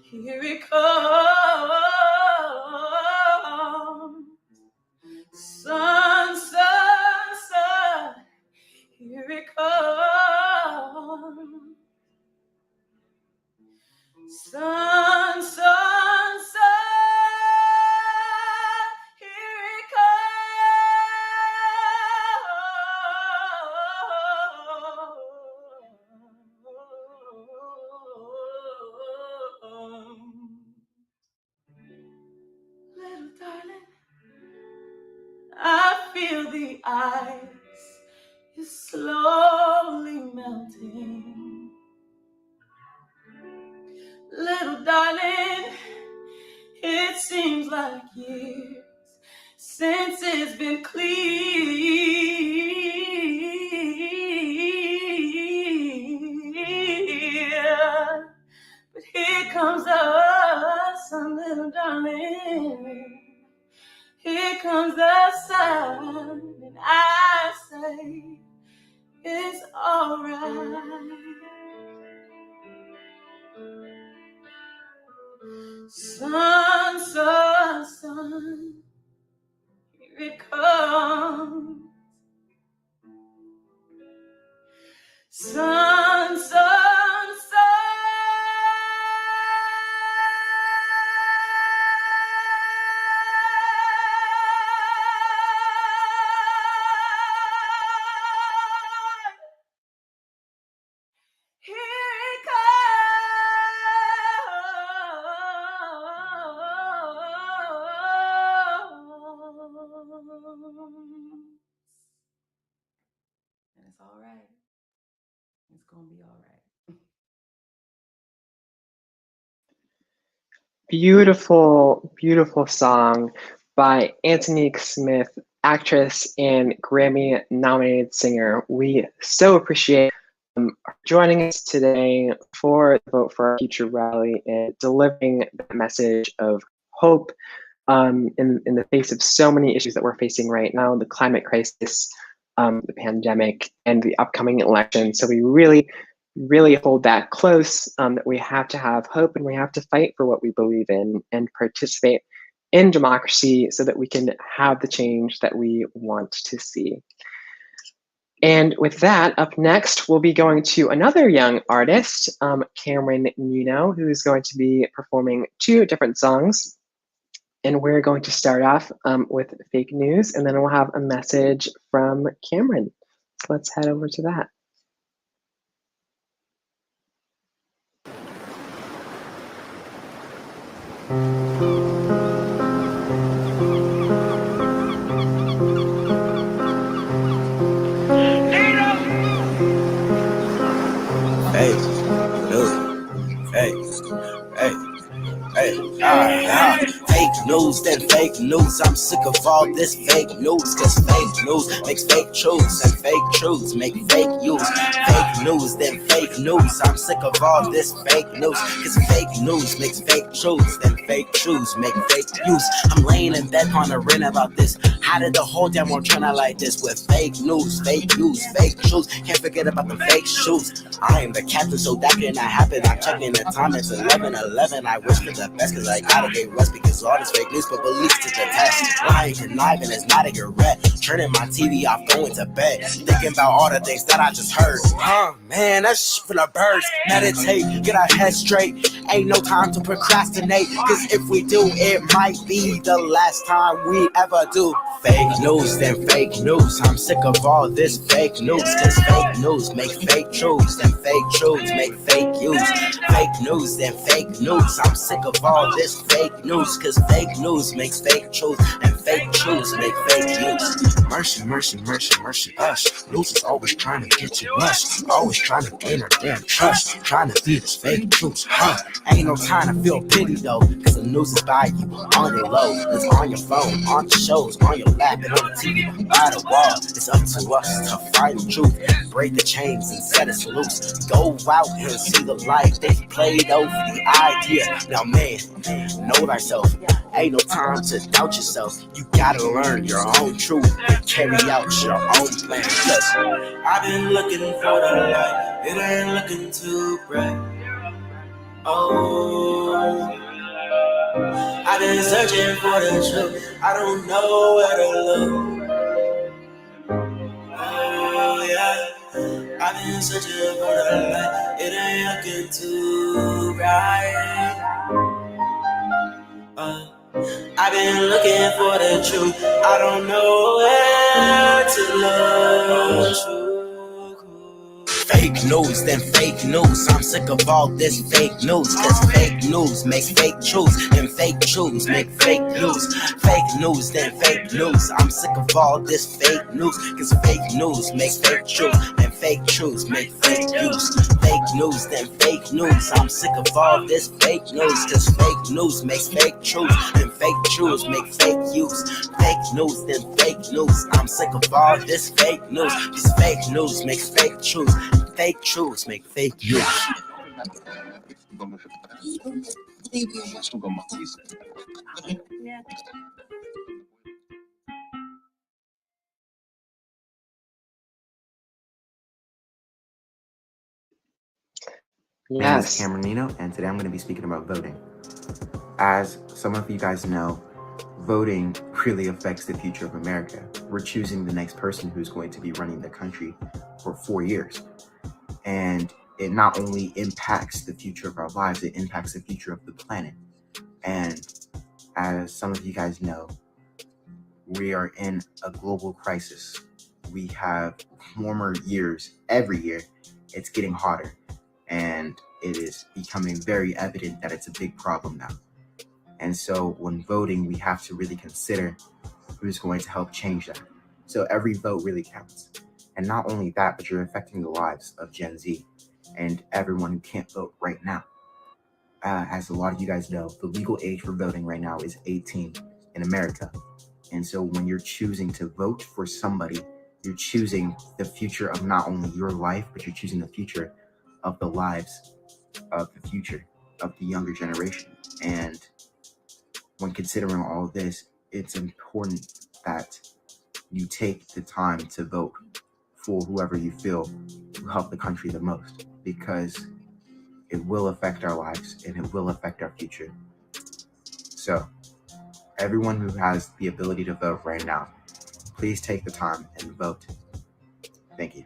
here it comes. Sun, sun, sun, here it comes. Sun, sun, sun, here it comes. Little darling, I feel the ice is slowly melting. Little darling, it seems like years since it's been clear. But here comes the sun, little darling. Here comes the sun, and I say it's alright. Sun, sun, sun, here it comes. Sun, sun, sun. Here it gonna be all right. Beautiful, beautiful song by Antonique Smith, actress and Grammy nominated singer. We so appreciate joining us today for the Vote for Our Future rally and delivering that message of hope in the face of so many issues that we're facing right now, the climate crisis, the pandemic, and the upcoming election. So we really hold that close, that we have to have hope and we have to fight for what we believe in and participate in democracy so that we can have the change that we want to see. And with that, up next, we'll be going to another young artist, Cameron Nuno, who's going to be performing 2 different songs. And we're going to start off with fake news, and then we'll have a message from Cameron. So let's head over to that. Hey, fake news, then fake news. I'm sick of all this fake news, cause fake news makes fake truths, and fake truths make fake news. Fake news, then fake news. I'm sick of all this fake news, cause fake news makes fake truths, then fake truths make fake news. I'm laying in bed pondering about this. How did the whole damn world turn out like this with fake news, fake truths? Can't forget about the fake shoes. I am the captain, so that cannot happen. I'm checking the time, it's 11:11. I wish for the best, cause I gotta get rest, because all this fake news put beliefs to the test. Lying, conniving is not a regret. Turning my TV off, going to bed, thinking about all the things that I just heard. Man, that's shit for the birds. Meditate, get our head straight. Ain't no time to procrastinate, cause if we do, it might be the last time we ever do. Fake news, then fake news. I'm sick of all this fake news, cause fake news make fake truths, then fake truths make fake news. Fake news, then fake news. I'm sick of all this fake news, cause fake news makes fake truths, and fake truths make fake news. Mercy, mercy, mercy, mercy us. News is always trying to get you mush, always trying to gain our damn trust, trying to feed us fake truths. Ain't no time to feel pity though, cause the news is by you, on your low. It's on your phone, on the shows, on your lap, and on the TV, by the wall. It's up to us to find the truth, break the chains and set us loose. Go out and see the light. They played over the idea. Now man, know thyself. Ain't no time to doubt yourself. You gotta learn your own truth and carry out your own plan. Cause I've been looking for the light, it ain't looking too bright. Oh, I've been searching for the truth, I don't know where to look. Oh yeah, I've been searching for the light, it ain't looking too bright. I've been looking for the truth, I don't know where to look. Fake news, then fake news. I'm sick of all this fake news, cause fake news makes fake truths, and fake truths make fake news. Fake news, then fake news. I'm sick of all this fake news, cause fake news makes fake truths, and fake truths make fake news. Fake news, then fake news. I'm sick of all this fake news, cause fake news makes fake truths, and fake truths make fake news. Fake news, then fake news. I'm sick of all this fake news, cause fake news makes fake truths. Fake truths make fake news. My name is Cameron Nuno, and today I'm going to be speaking about voting. As some of you guys know, voting really affects the future of America. We're choosing the next person who's going to be running the country for 4 years. And it not only impacts the future of our lives, it impacts the future of the planet. And as some of you guys know, we are in a global crisis. We have warmer years every year. It's getting hotter. And it is becoming very evident that it's a big problem now. And so when voting, we have to really consider who's going to help change that. So every vote really counts. And not only that, but you're affecting the lives of Gen Z and everyone who can't vote right now. As a lot of you guys know, the legal age for voting right now is 18 in America. And so when you're choosing to vote for somebody, you're choosing the future of not only your life, but you're choosing the future of the lives of the future of the younger generation. And when considering all of this, it's important that you take the time to vote for whoever you feel will help the country the most, because it will affect our lives and it will affect our future. So everyone who has the ability to vote right now, please take the time and vote. Thank you.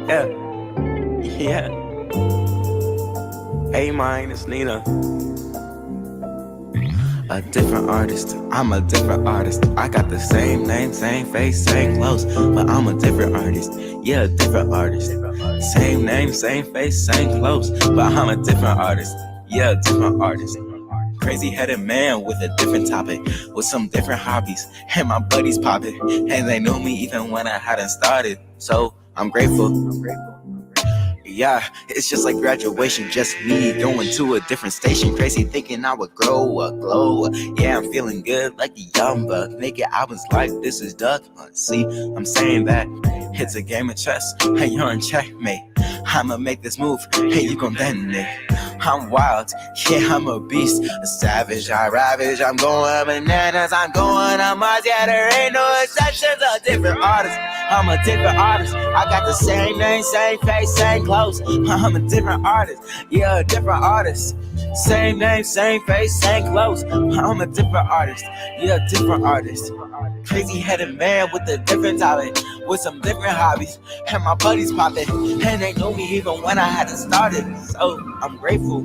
Yeah, yeah. Hey, mine, it's Nina. A different artist, I'm a different artist. I got the same name, same face, same clothes, but I'm a different artist. Yeah, a different artist. Same name, same face, same clothes, but I'm a different artist. Yeah, a different artist. Crazy headed man with a different topic, with some different hobbies, and my buddies popping, and they knew me even when I hadn't started. So I'm grateful. Yeah, it's just like graduation, just me going to a different station. Crazy thinking I would grow or glow. Yeah, I'm feeling good like a young buck. Making albums like this is duck. See, I'm saying that it's a game of chess, and you're in checkmate. I'ma make this move, and you gon' detonate. I'm wild, yeah, I'm a beast, a savage, I ravage. I'm going bananas, I'm going on Mars. Yeah, there ain't no exceptions. A different artist, I'm a different artist. I got the same name, same face, same clothes. I'm a different artist, yeah, a different artist. Same name, same face, same clothes. I'm a different artist, yeah, a different artist. Crazy headed man with a different topic, with some different hobbies, and my buddies popping, and they know me even when I hadn't started. So I'm grateful.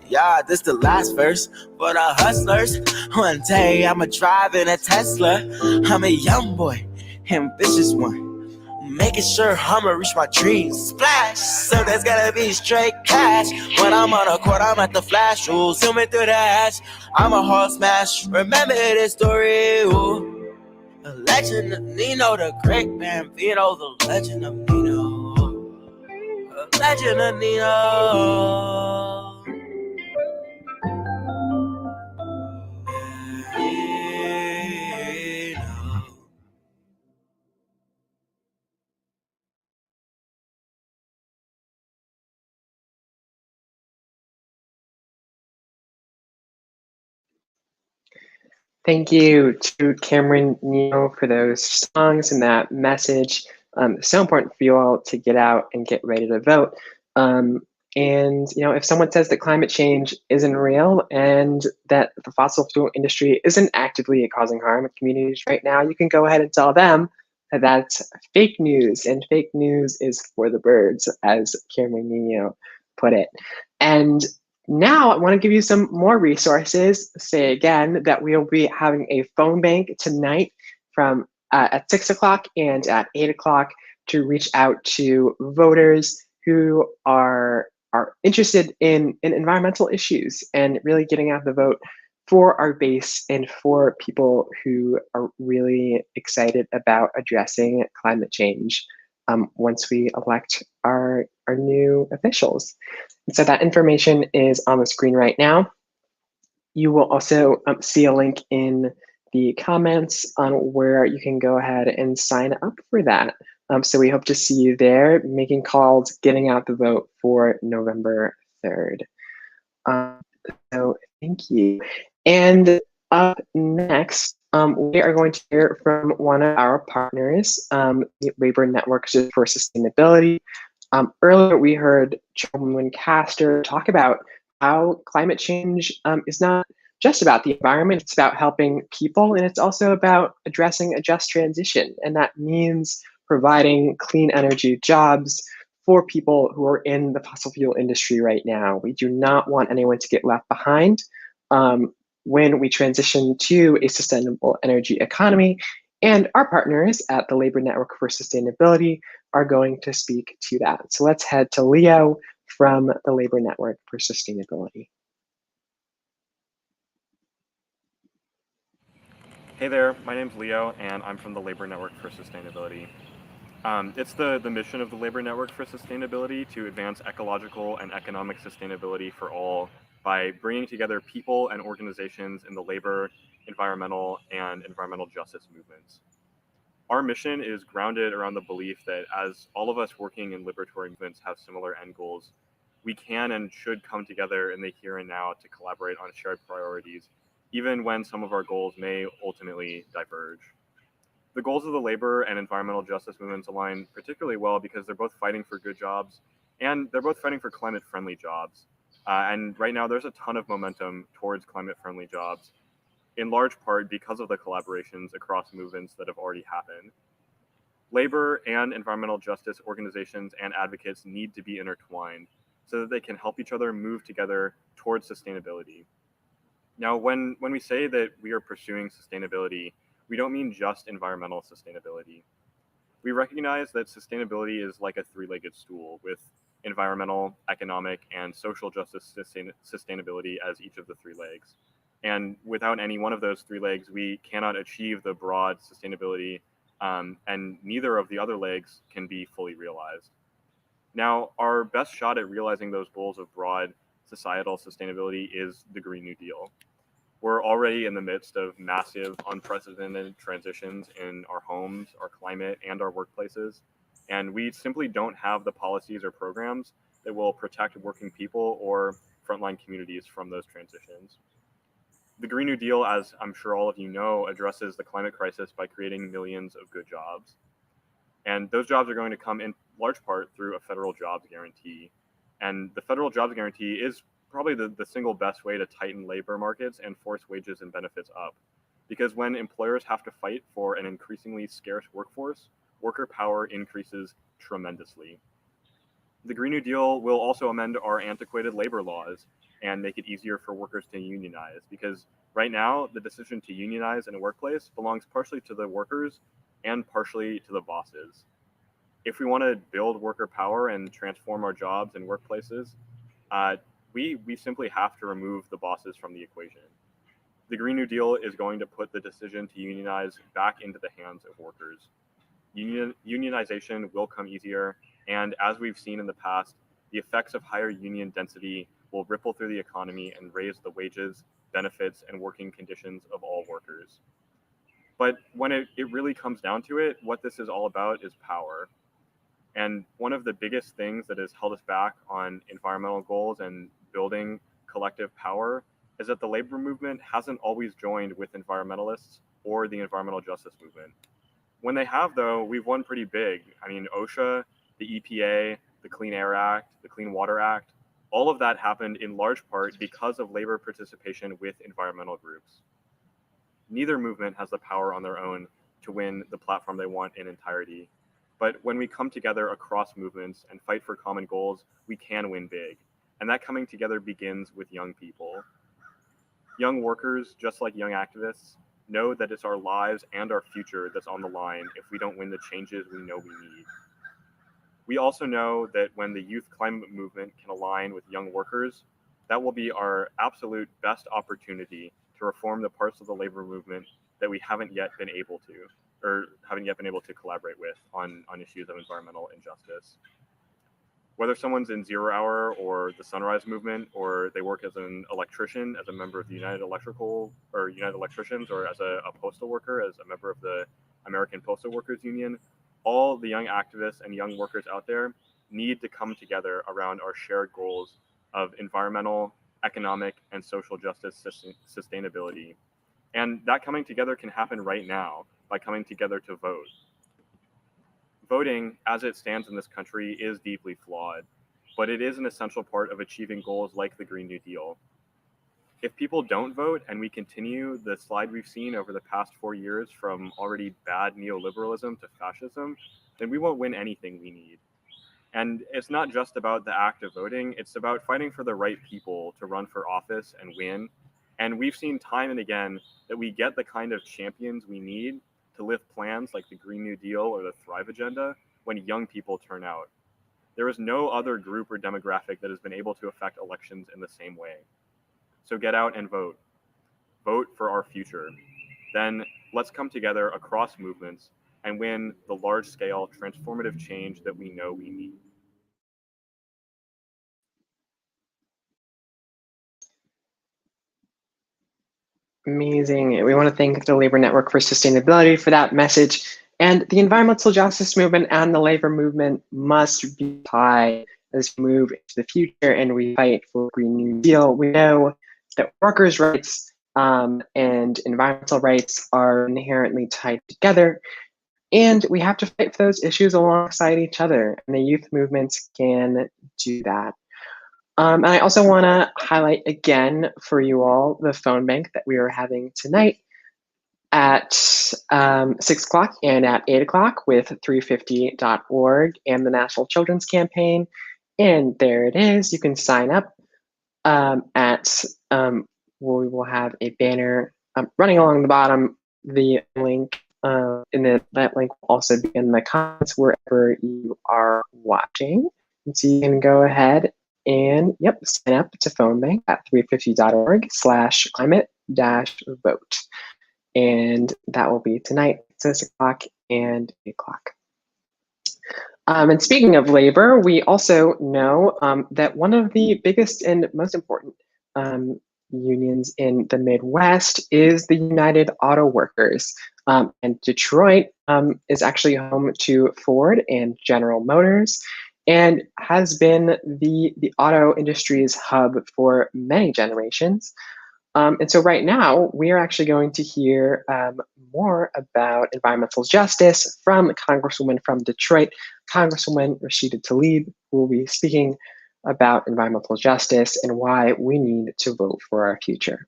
Yeah, this the last verse for the hustlers. One day I'ma drive in a Tesla. I'm a young boy, ambitious one, making sure I'ma reach my dreams. Splash, so there's gonna be straight cash. When I'm on a court, I'm at the flash. Ooh, zooming through the ash. I'm a hard smash. Remember this story. Ooh. The legend of Nino, the great man Vito, the legend of Nino. The legend of Nino. Thank you to Cameron Neal for those songs and that message. So important for you all to get out and get ready to vote. And if someone says that climate change isn't real and that the fossil fuel industry isn't actively causing harm in communities right now, you can go ahead and tell them that that's fake news, and fake news is for the birds, as Cameron Neal put it. And now I want to give you some more resources. Say again that we'll be having a phone bank tonight from at 6 o'clock and at 8 o'clock to reach out to voters who are interested in environmental issues and really getting out the vote for our base and for people who are really excited about addressing climate change once we elect our new officials. And so that information is on the screen right now. You will also see a link in the comments on where you can go ahead and sign up for that. So we hope to see you there, making calls, getting out the vote for November 3rd. So thank you. And Up next, we are going to hear from one of our partners, the Labor Network for Sustainability. Earlier, we heard Chairwoman Castor talk about how climate change is not just about the environment, it's about helping people, and it's also about addressing a just transition. And that means providing clean energy jobs for people who are in the fossil fuel industry right now. We do not want anyone to get left behind. When we transition to a sustainable energy economy. And our partners at the Labor Network for Sustainability are going to speak to that. So let's head to Leo from the Labor Network for Sustainability. Hey there, my name's Leo, and I'm from the Labor Network for Sustainability. It's the mission of the Labor Network for Sustainability to advance ecological and economic sustainability for all by bringing together people and organizations in the labor, environmental, and environmental justice movements. Our mission is grounded around the belief that as all of us working in liberatory movements have similar end goals, we can and should come together in the here and now to collaborate on shared priorities, even when some of our goals may ultimately diverge. The goals of the labor and environmental justice movements align particularly well because they're both fighting for good jobs and they're both fighting for climate-friendly jobs. And right now there's a ton of momentum towards climate-friendly jobs, in large part because of the collaborations across movements that have already happened. Labor and environmental justice organizations and advocates need to be intertwined so that they can help each other move together towards sustainability. Now, when we say that we are pursuing sustainability, we don't mean just environmental sustainability. We recognize that sustainability is like a three-legged stool with environmental, economic, and social justice sustainability as each of the three legs. And without any one of those three legs, we cannot achieve the broad sustainability, and neither of the other legs can be fully realized. Now, our best shot at realizing those goals of broad societal sustainability is the Green New Deal. We're already in the midst of massive, unprecedented transitions in our homes, our climate, and our workplaces. And we simply don't have the policies or programs that will protect working people or frontline communities from those transitions. The Green New Deal, as I'm sure all of you know, addresses the climate crisis by creating millions of good jobs. And those jobs are going to come in large part through a federal jobs guarantee. And the federal jobs guarantee is probably the single best way to tighten labor markets and force wages and benefits up. Because when employers have to fight for an increasingly scarce workforce, worker power increases tremendously. The Green New Deal will also amend our antiquated labor laws and make it easier for workers to unionize, because right now the decision to unionize in a workplace belongs partially to the workers and partially to the bosses. If we want to build worker power and transform our jobs and workplaces, we simply have to remove the bosses from the equation. The Green New Deal is going to put the decision to unionize back into the hands of workers. Unionization will come easier, and as we've seen in the past, the effects of higher union density will ripple through the economy and raise the wages, benefits, and working conditions of all workers. But when it really comes down to it, what this is all about is power. And one of the biggest things that has held us back on environmental goals and building collective power is that the labor movement hasn't always joined with environmentalists or the environmental justice movement. When they have, though, we've won pretty big. I mean, OSHA, the EPA, the Clean Air Act, the Clean Water Act, all of that happened in large part because of labor participation with environmental groups. Neither movement has the power on their own to win the platform they want in entirety. But when we come together across movements and fight for common goals, we can win big. And that coming together begins with young people. Young workers, just like young activists, know that it's our lives and our future that's on the line if we don't win the changes we know we need. We also know that when the youth climate movement can align with young workers, that will be our absolute best opportunity to reform the parts of the labor movement that we haven't yet been able to collaborate with on issues of environmental injustice. Whether someone's in Zero Hour or the Sunrise Movement, or they work as an electrician, as a member of the United Electricians, or as a postal worker, as a member of the American Postal Workers Union, all the young activists and young workers out there need to come together around our shared goals of environmental, economic, and social justice sustainability. And that coming together can happen right now by coming together to vote. Voting, as it stands in this country, is deeply flawed, but it is an essential part of achieving goals like the Green New Deal. If people don't vote and we continue the slide we've seen over the past 4 years from already bad neoliberalism to fascism, then we won't win anything we need. And it's not just about the act of voting, it's about fighting for the right people to run for office and win. And we've seen time and again that we get the kind of champions we need to lift plans like the Green New Deal or the Thrive Agenda when young people turn out. There is no other group or demographic that has been able to affect elections in the same way. So get out and vote. Vote for our future. Then let's come together across movements and win the large-scale transformative change that we know we need. Amazing. We want to thank the Labor Network for Sustainability for that message. And the environmental justice movement and the labor movement must be tied as we move into the future and we fight for Green New Deal. We know that workers' rights and environmental rights are inherently tied together. And we have to fight for those issues alongside each other. And the youth movements can do that. And I also want to highlight again for you all the phone bank that we are having tonight at 6 o'clock and at 8 o'clock with 350.org and the National Children's Campaign. And there it is. You can sign up we will have a banner running along the bottom. The link that link will also be in the comments wherever you are watching. And so you can go ahead and sign up to phone bank at 350.org/climate-vote. And that will be tonight, 6 o'clock and 8 o'clock. And speaking of labor, we also know that one of the biggest and most important unions in the Midwest is the United Auto Workers. And Detroit is actually home to Ford and General Motors and has been the auto industry's hub for many generations. And so right now, we are actually going to hear more about environmental justice from the Congresswoman from Detroit, Congresswoman Rashida Tlaib, who will be speaking about environmental justice and why we need to vote for our future.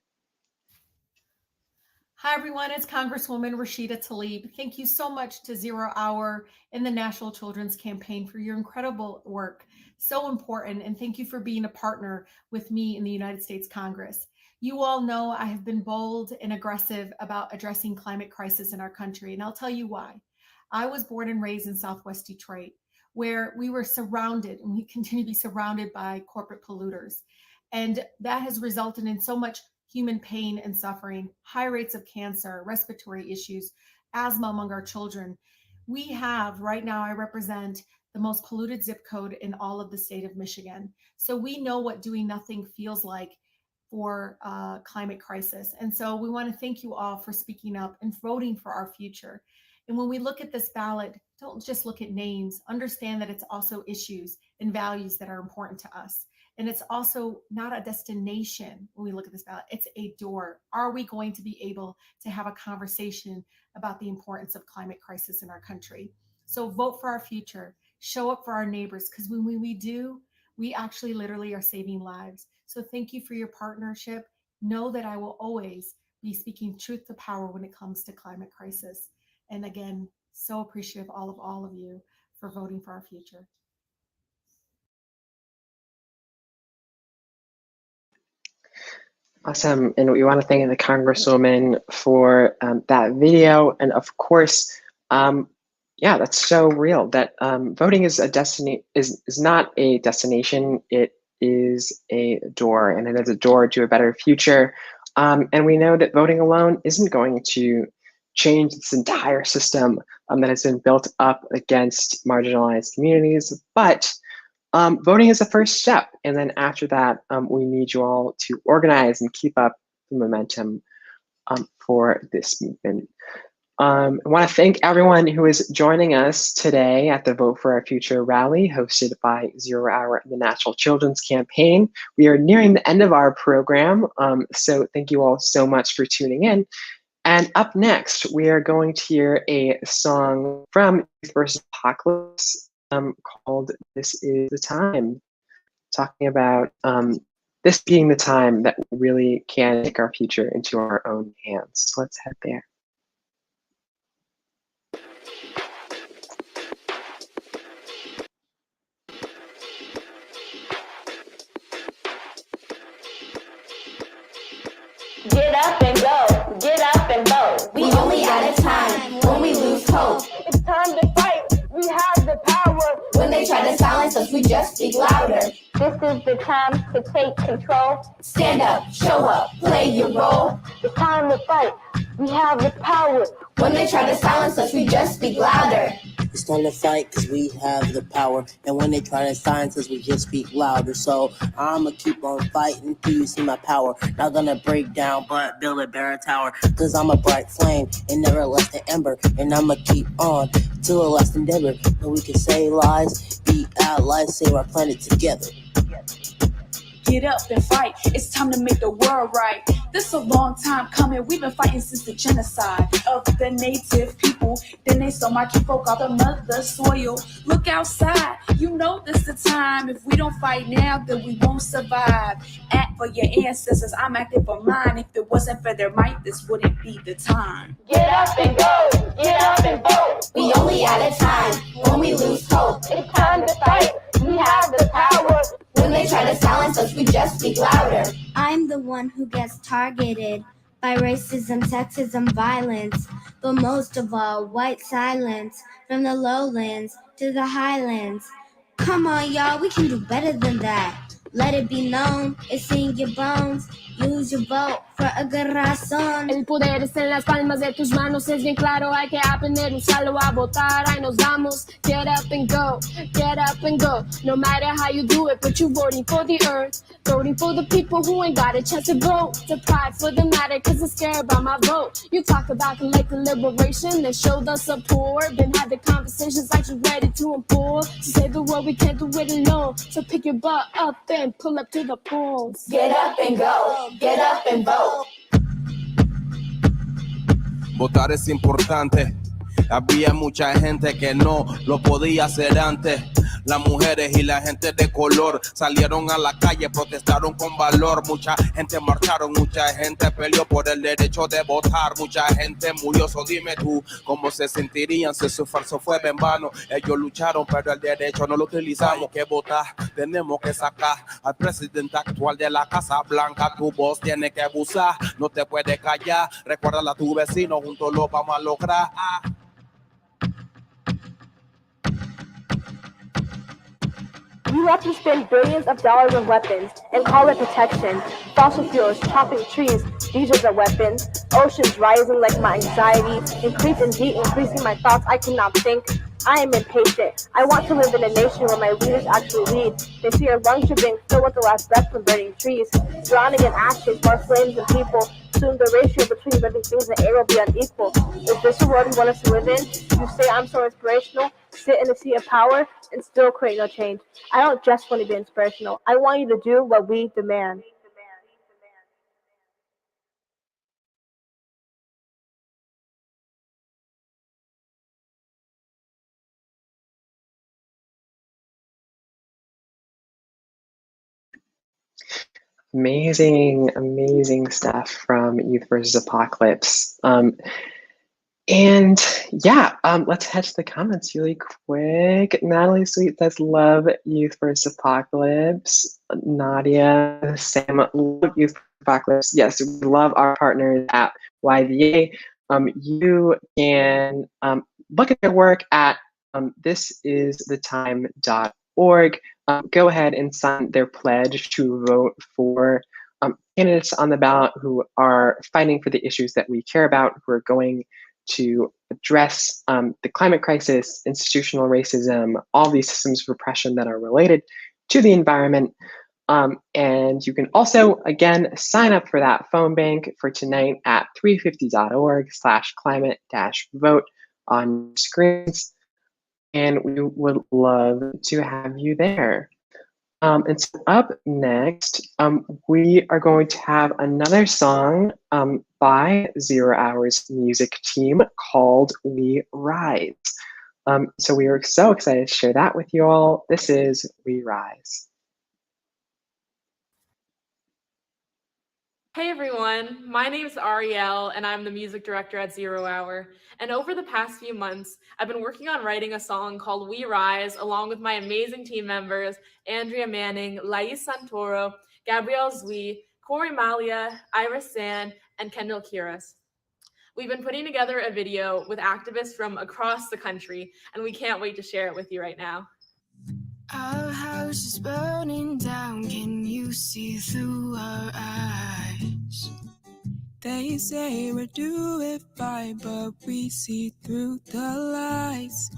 Hi, everyone. It's Congresswoman Rashida Tlaib. Thank you so much to Zero Hour and the National Children's Campaign for your incredible work. So important. And thank you for being a partner with me in the United States Congress. You all know I have been bold and aggressive about addressing climate crisis in our country, and I'll tell you why. I was born and raised in Southwest Detroit, where we were surrounded, and we continue to be surrounded by corporate polluters. And that has resulted in so much human pain and suffering, high rates of cancer, respiratory issues, asthma among our children. We have, right now, I represent the most polluted zip code in all of the state of Michigan. So we know what doing nothing feels like for climate crisis. And so we want to thank you all for speaking up and voting for our future. And when we look at this ballot, don't just look at names, understand that it's also issues and values that are important to us. And it's also not a destination when we look at this ballot, it's a door. Are we going to be able to have a conversation about the importance of climate crisis in our country? So vote for our future, show up for our neighbors, because when we do, we actually literally are saving lives. So thank you for your partnership. Know that I will always be speaking truth to power when it comes to climate crisis. And again, so appreciative of all of you for voting for our future. Awesome. And we want to thank the Congresswoman for that video. And of course, that's so real that voting is not a destination. It is a door, and it is a door to a better future. And we know that voting alone isn't going to change this entire system that has been built up against marginalized communities, but voting is the first step. And then after that, we need you all to organize and keep up the momentum for this movement. I want to thank everyone who is joining us today at the Vote for Our Future rally hosted by Zero Hour and the National Children's Campaign. We are nearing the end of our program, so thank you all so much for tuning in. And up next, we are going to hear a song from Youth vs. Apocalypse called This Is the Time, talking about this being the time that we really can take our future into our own hands. So let's head there. Get up and go, get up and vote. We only at a time when we lose hope. It's time to fight, we have the power. When they try to silence us, we just speak louder. This is the time to take control. Stand up, show up, play your role. It's time to fight, we have the power. When they try to silence us, we just speak louder. It's time to fight because we have the power. And when they try to silence us, we just speak louder. So I'ma keep on fighting till you see my power. Not gonna break down, but build a better tower. Cause I'm a bright flame and never less than ember. And I'ma keep on till the last endeavor. And we can say lies, be allies, save our planet together. Get up and fight. It's time to make the world right. This a long time coming. We've been fighting since the genocide of the native people. Then they stole my folk out the mother soil. Look outside. You know this the time. If we don't fight now, then we won't survive. Act for your ancestors. I'm acting for mine. If it wasn't for their might, this wouldn't be the time. Get up and go, get up and vote. We only at a time when we lose hope. It's time to fight, we have the power. When they try to silence us, we just speak louder. I'm the one who gets targeted by racism, sexism, violence, but most of all, white silence, from the lowlands to the highlands. Come on, y'all, we can do better than that. Let it be known, it's in your bones. Use your vote for a good razón. El poder está en las palmas de tus manos, es bien claro, hay que aprender, usarlo a votar. Ahí nos vamos, get up and go, get up and go. No matter how you do it, but you're voting for the earth, voting for the people who ain't got a chance to vote. The pride for the matter, cause I'm scared about my vote. You talk about collective liberation, then show the support. Been having conversations like you're ready to import. To save the world, we can't do it alone. So pick your butt up and pull up to the polls. Get up and go, get up and vote. Votar es importante. Había mucha gente que no lo podía hacer antes. Las mujeres y la gente de color salieron a la calle, protestaron con valor. Mucha gente marcharon, mucha gente peleó por el derecho de votar. Mucha gente murió, so dime tú, ¿cómo se sentirían si su esfuerzo fue en vano? Ellos lucharon, pero el derecho no lo utilizamos. Que votar, tenemos que sacar al presidente actual de la Casa Blanca. Tu voz tiene que abusar, no te puedes callar. Recuérdala a tu vecino, juntos lo vamos a lograr. You have to spend billions of dollars on weapons and call it protection. Fossil fuels, chopping trees, these are the weapons. Oceans rising like my anxiety, increasing heat, increasing my thoughts, I cannot think. I am impatient. I want to live in a nation where my leaders actually lead. They see our lungs are being filled with the last breath from burning trees, drowning in ashes, more flames than people. Soon the ratio between living things and air will be unequal. Is this a world you want us to live in? You say I'm so inspirational, sit in the seat of power, and still create no change. I don't just want to be inspirational. I want you to do what we demand. Amazing, amazing stuff from Youth vs. Apocalypse. And yeah, let's head to the comments really quick. Natalie Sweet says, love Youth vs. Apocalypse. Nadia, Sam, love Youth vs. Apocalypse. Yes, we love our partners at YVA. You can look at their work at thisisthetime.org. Go ahead and sign their pledge to vote for candidates on the ballot who are fighting for the issues that we care about, who are going to address the climate crisis, institutional racism, all these systems of oppression that are related to the environment. And you can also, again, sign up for that phone bank for tonight at 350.org/climate-vote on screens. And we would love to have you there. And so up next, we are going to have another song by Zero Hour's music team called We Rise. So we are so excited to share that with you all. This is We Rise. Hey everyone, my name is Ariel and I'm the music director at Zero Hour. And over the past few months, I've been working on writing a song called We Rise along with my amazing team members, Andrea Manning, Lais Santoro, Gabrielle Zui, Corey Malia, Iris Sand, and Kendall Kiras. We've been putting together a video with activists from across the country, and we can't wait to share it with you right now. Our house is burning down, can you see through our eyes? They say we're doing fine, but we see through the lies.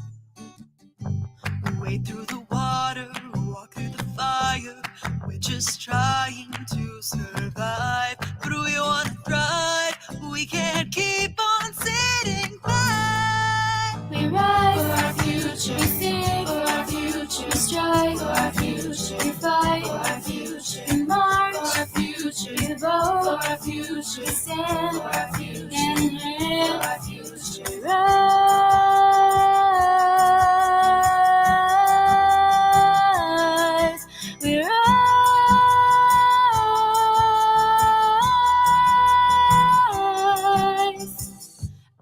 We wade through the water, walk through the fire. We're just trying to survive, but we want to thrive. We can't keep on sitting by. We rise for our future, we sing for our future, we strive for our future, we fight for our future, we march for our future, we vote for our future, we stand for our future, hand in hand for our future, we rise, we rise.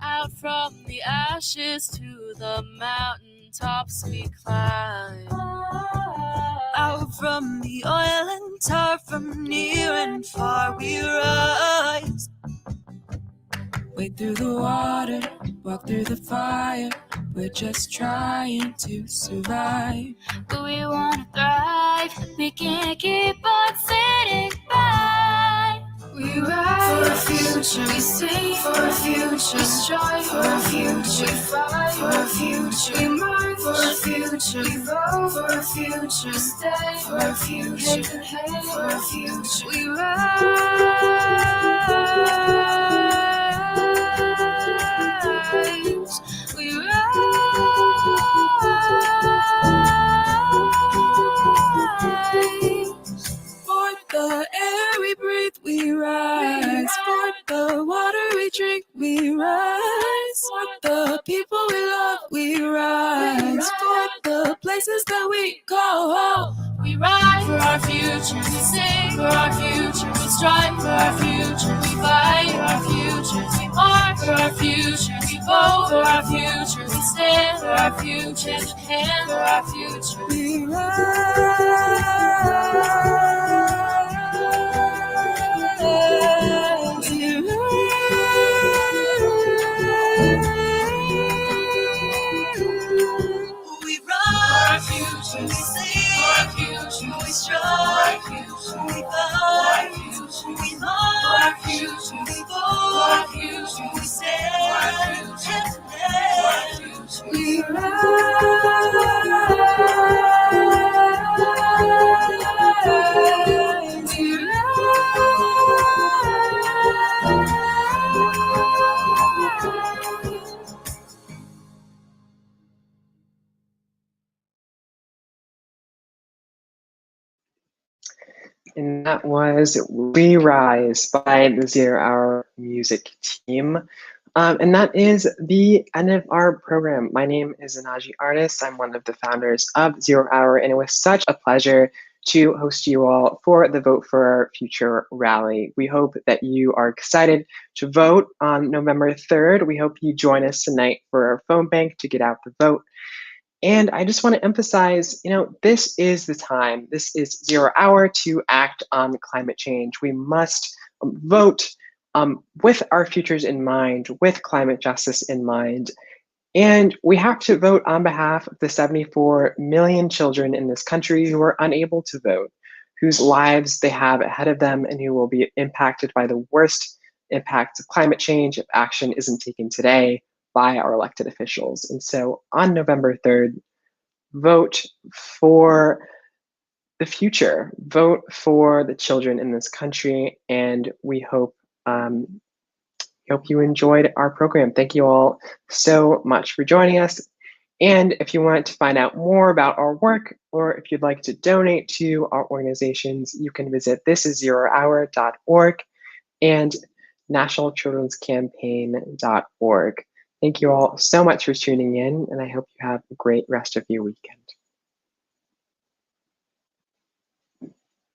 Out from the ashes to the mountaintops we climb. Out from the oil and tar, from near and far we rise. Wade through the water, walk through the fire. We're just trying to survive, but we wanna thrive. We can't keep on sitting by. We rise for our future, we sing for our future, we strive for our future, we fight for our future, we march for our future, we vote for our future, stay for our future, hand in hand for our future. We rise, we rise. For the air we breathe, we rise. For the water we drink, we rise. For the people we love, we rise. For the places that we go home, we rise. For our future, we sing. For our future, we strive. For our future, we fight. For our futures, we march. For our future, we vote. For our future, we stand. For our future, and for our future, we we rise, we sing, we strive, we fight, we march, we vote, we stand, we rise, we rise. And that was We Rise by the Zero Hour music team. And that is the end of our program. My name is Anaji Artist. I'm one of the founders of Zero Hour, and it was such a pleasure to host you all for the Vote for Our Future rally. We hope that you are excited to vote on November 3rd. We hope you join us tonight for our phone bank to get out the vote. And I just want to emphasize, this is the time. This is 0 hour to act on climate change. We must vote with our futures in mind, with climate justice in mind. And we have to vote on behalf of the 74 million children in this country who are unable to vote, whose lives they have ahead of them, and who will be impacted by the worst impacts of climate change if action isn't taken today by our elected officials. And so on November 3rd, vote for the future, vote for the children in this country, and we hope you enjoyed our program. Thank you all so much for joining us. And if you want to find out more about our work, or if you'd like to donate to our organizations, you can visit thisiszerohour.org and nationalchildrenscampaign.org. Thank you all so much for tuning in, and I hope you have a great rest of your weekend.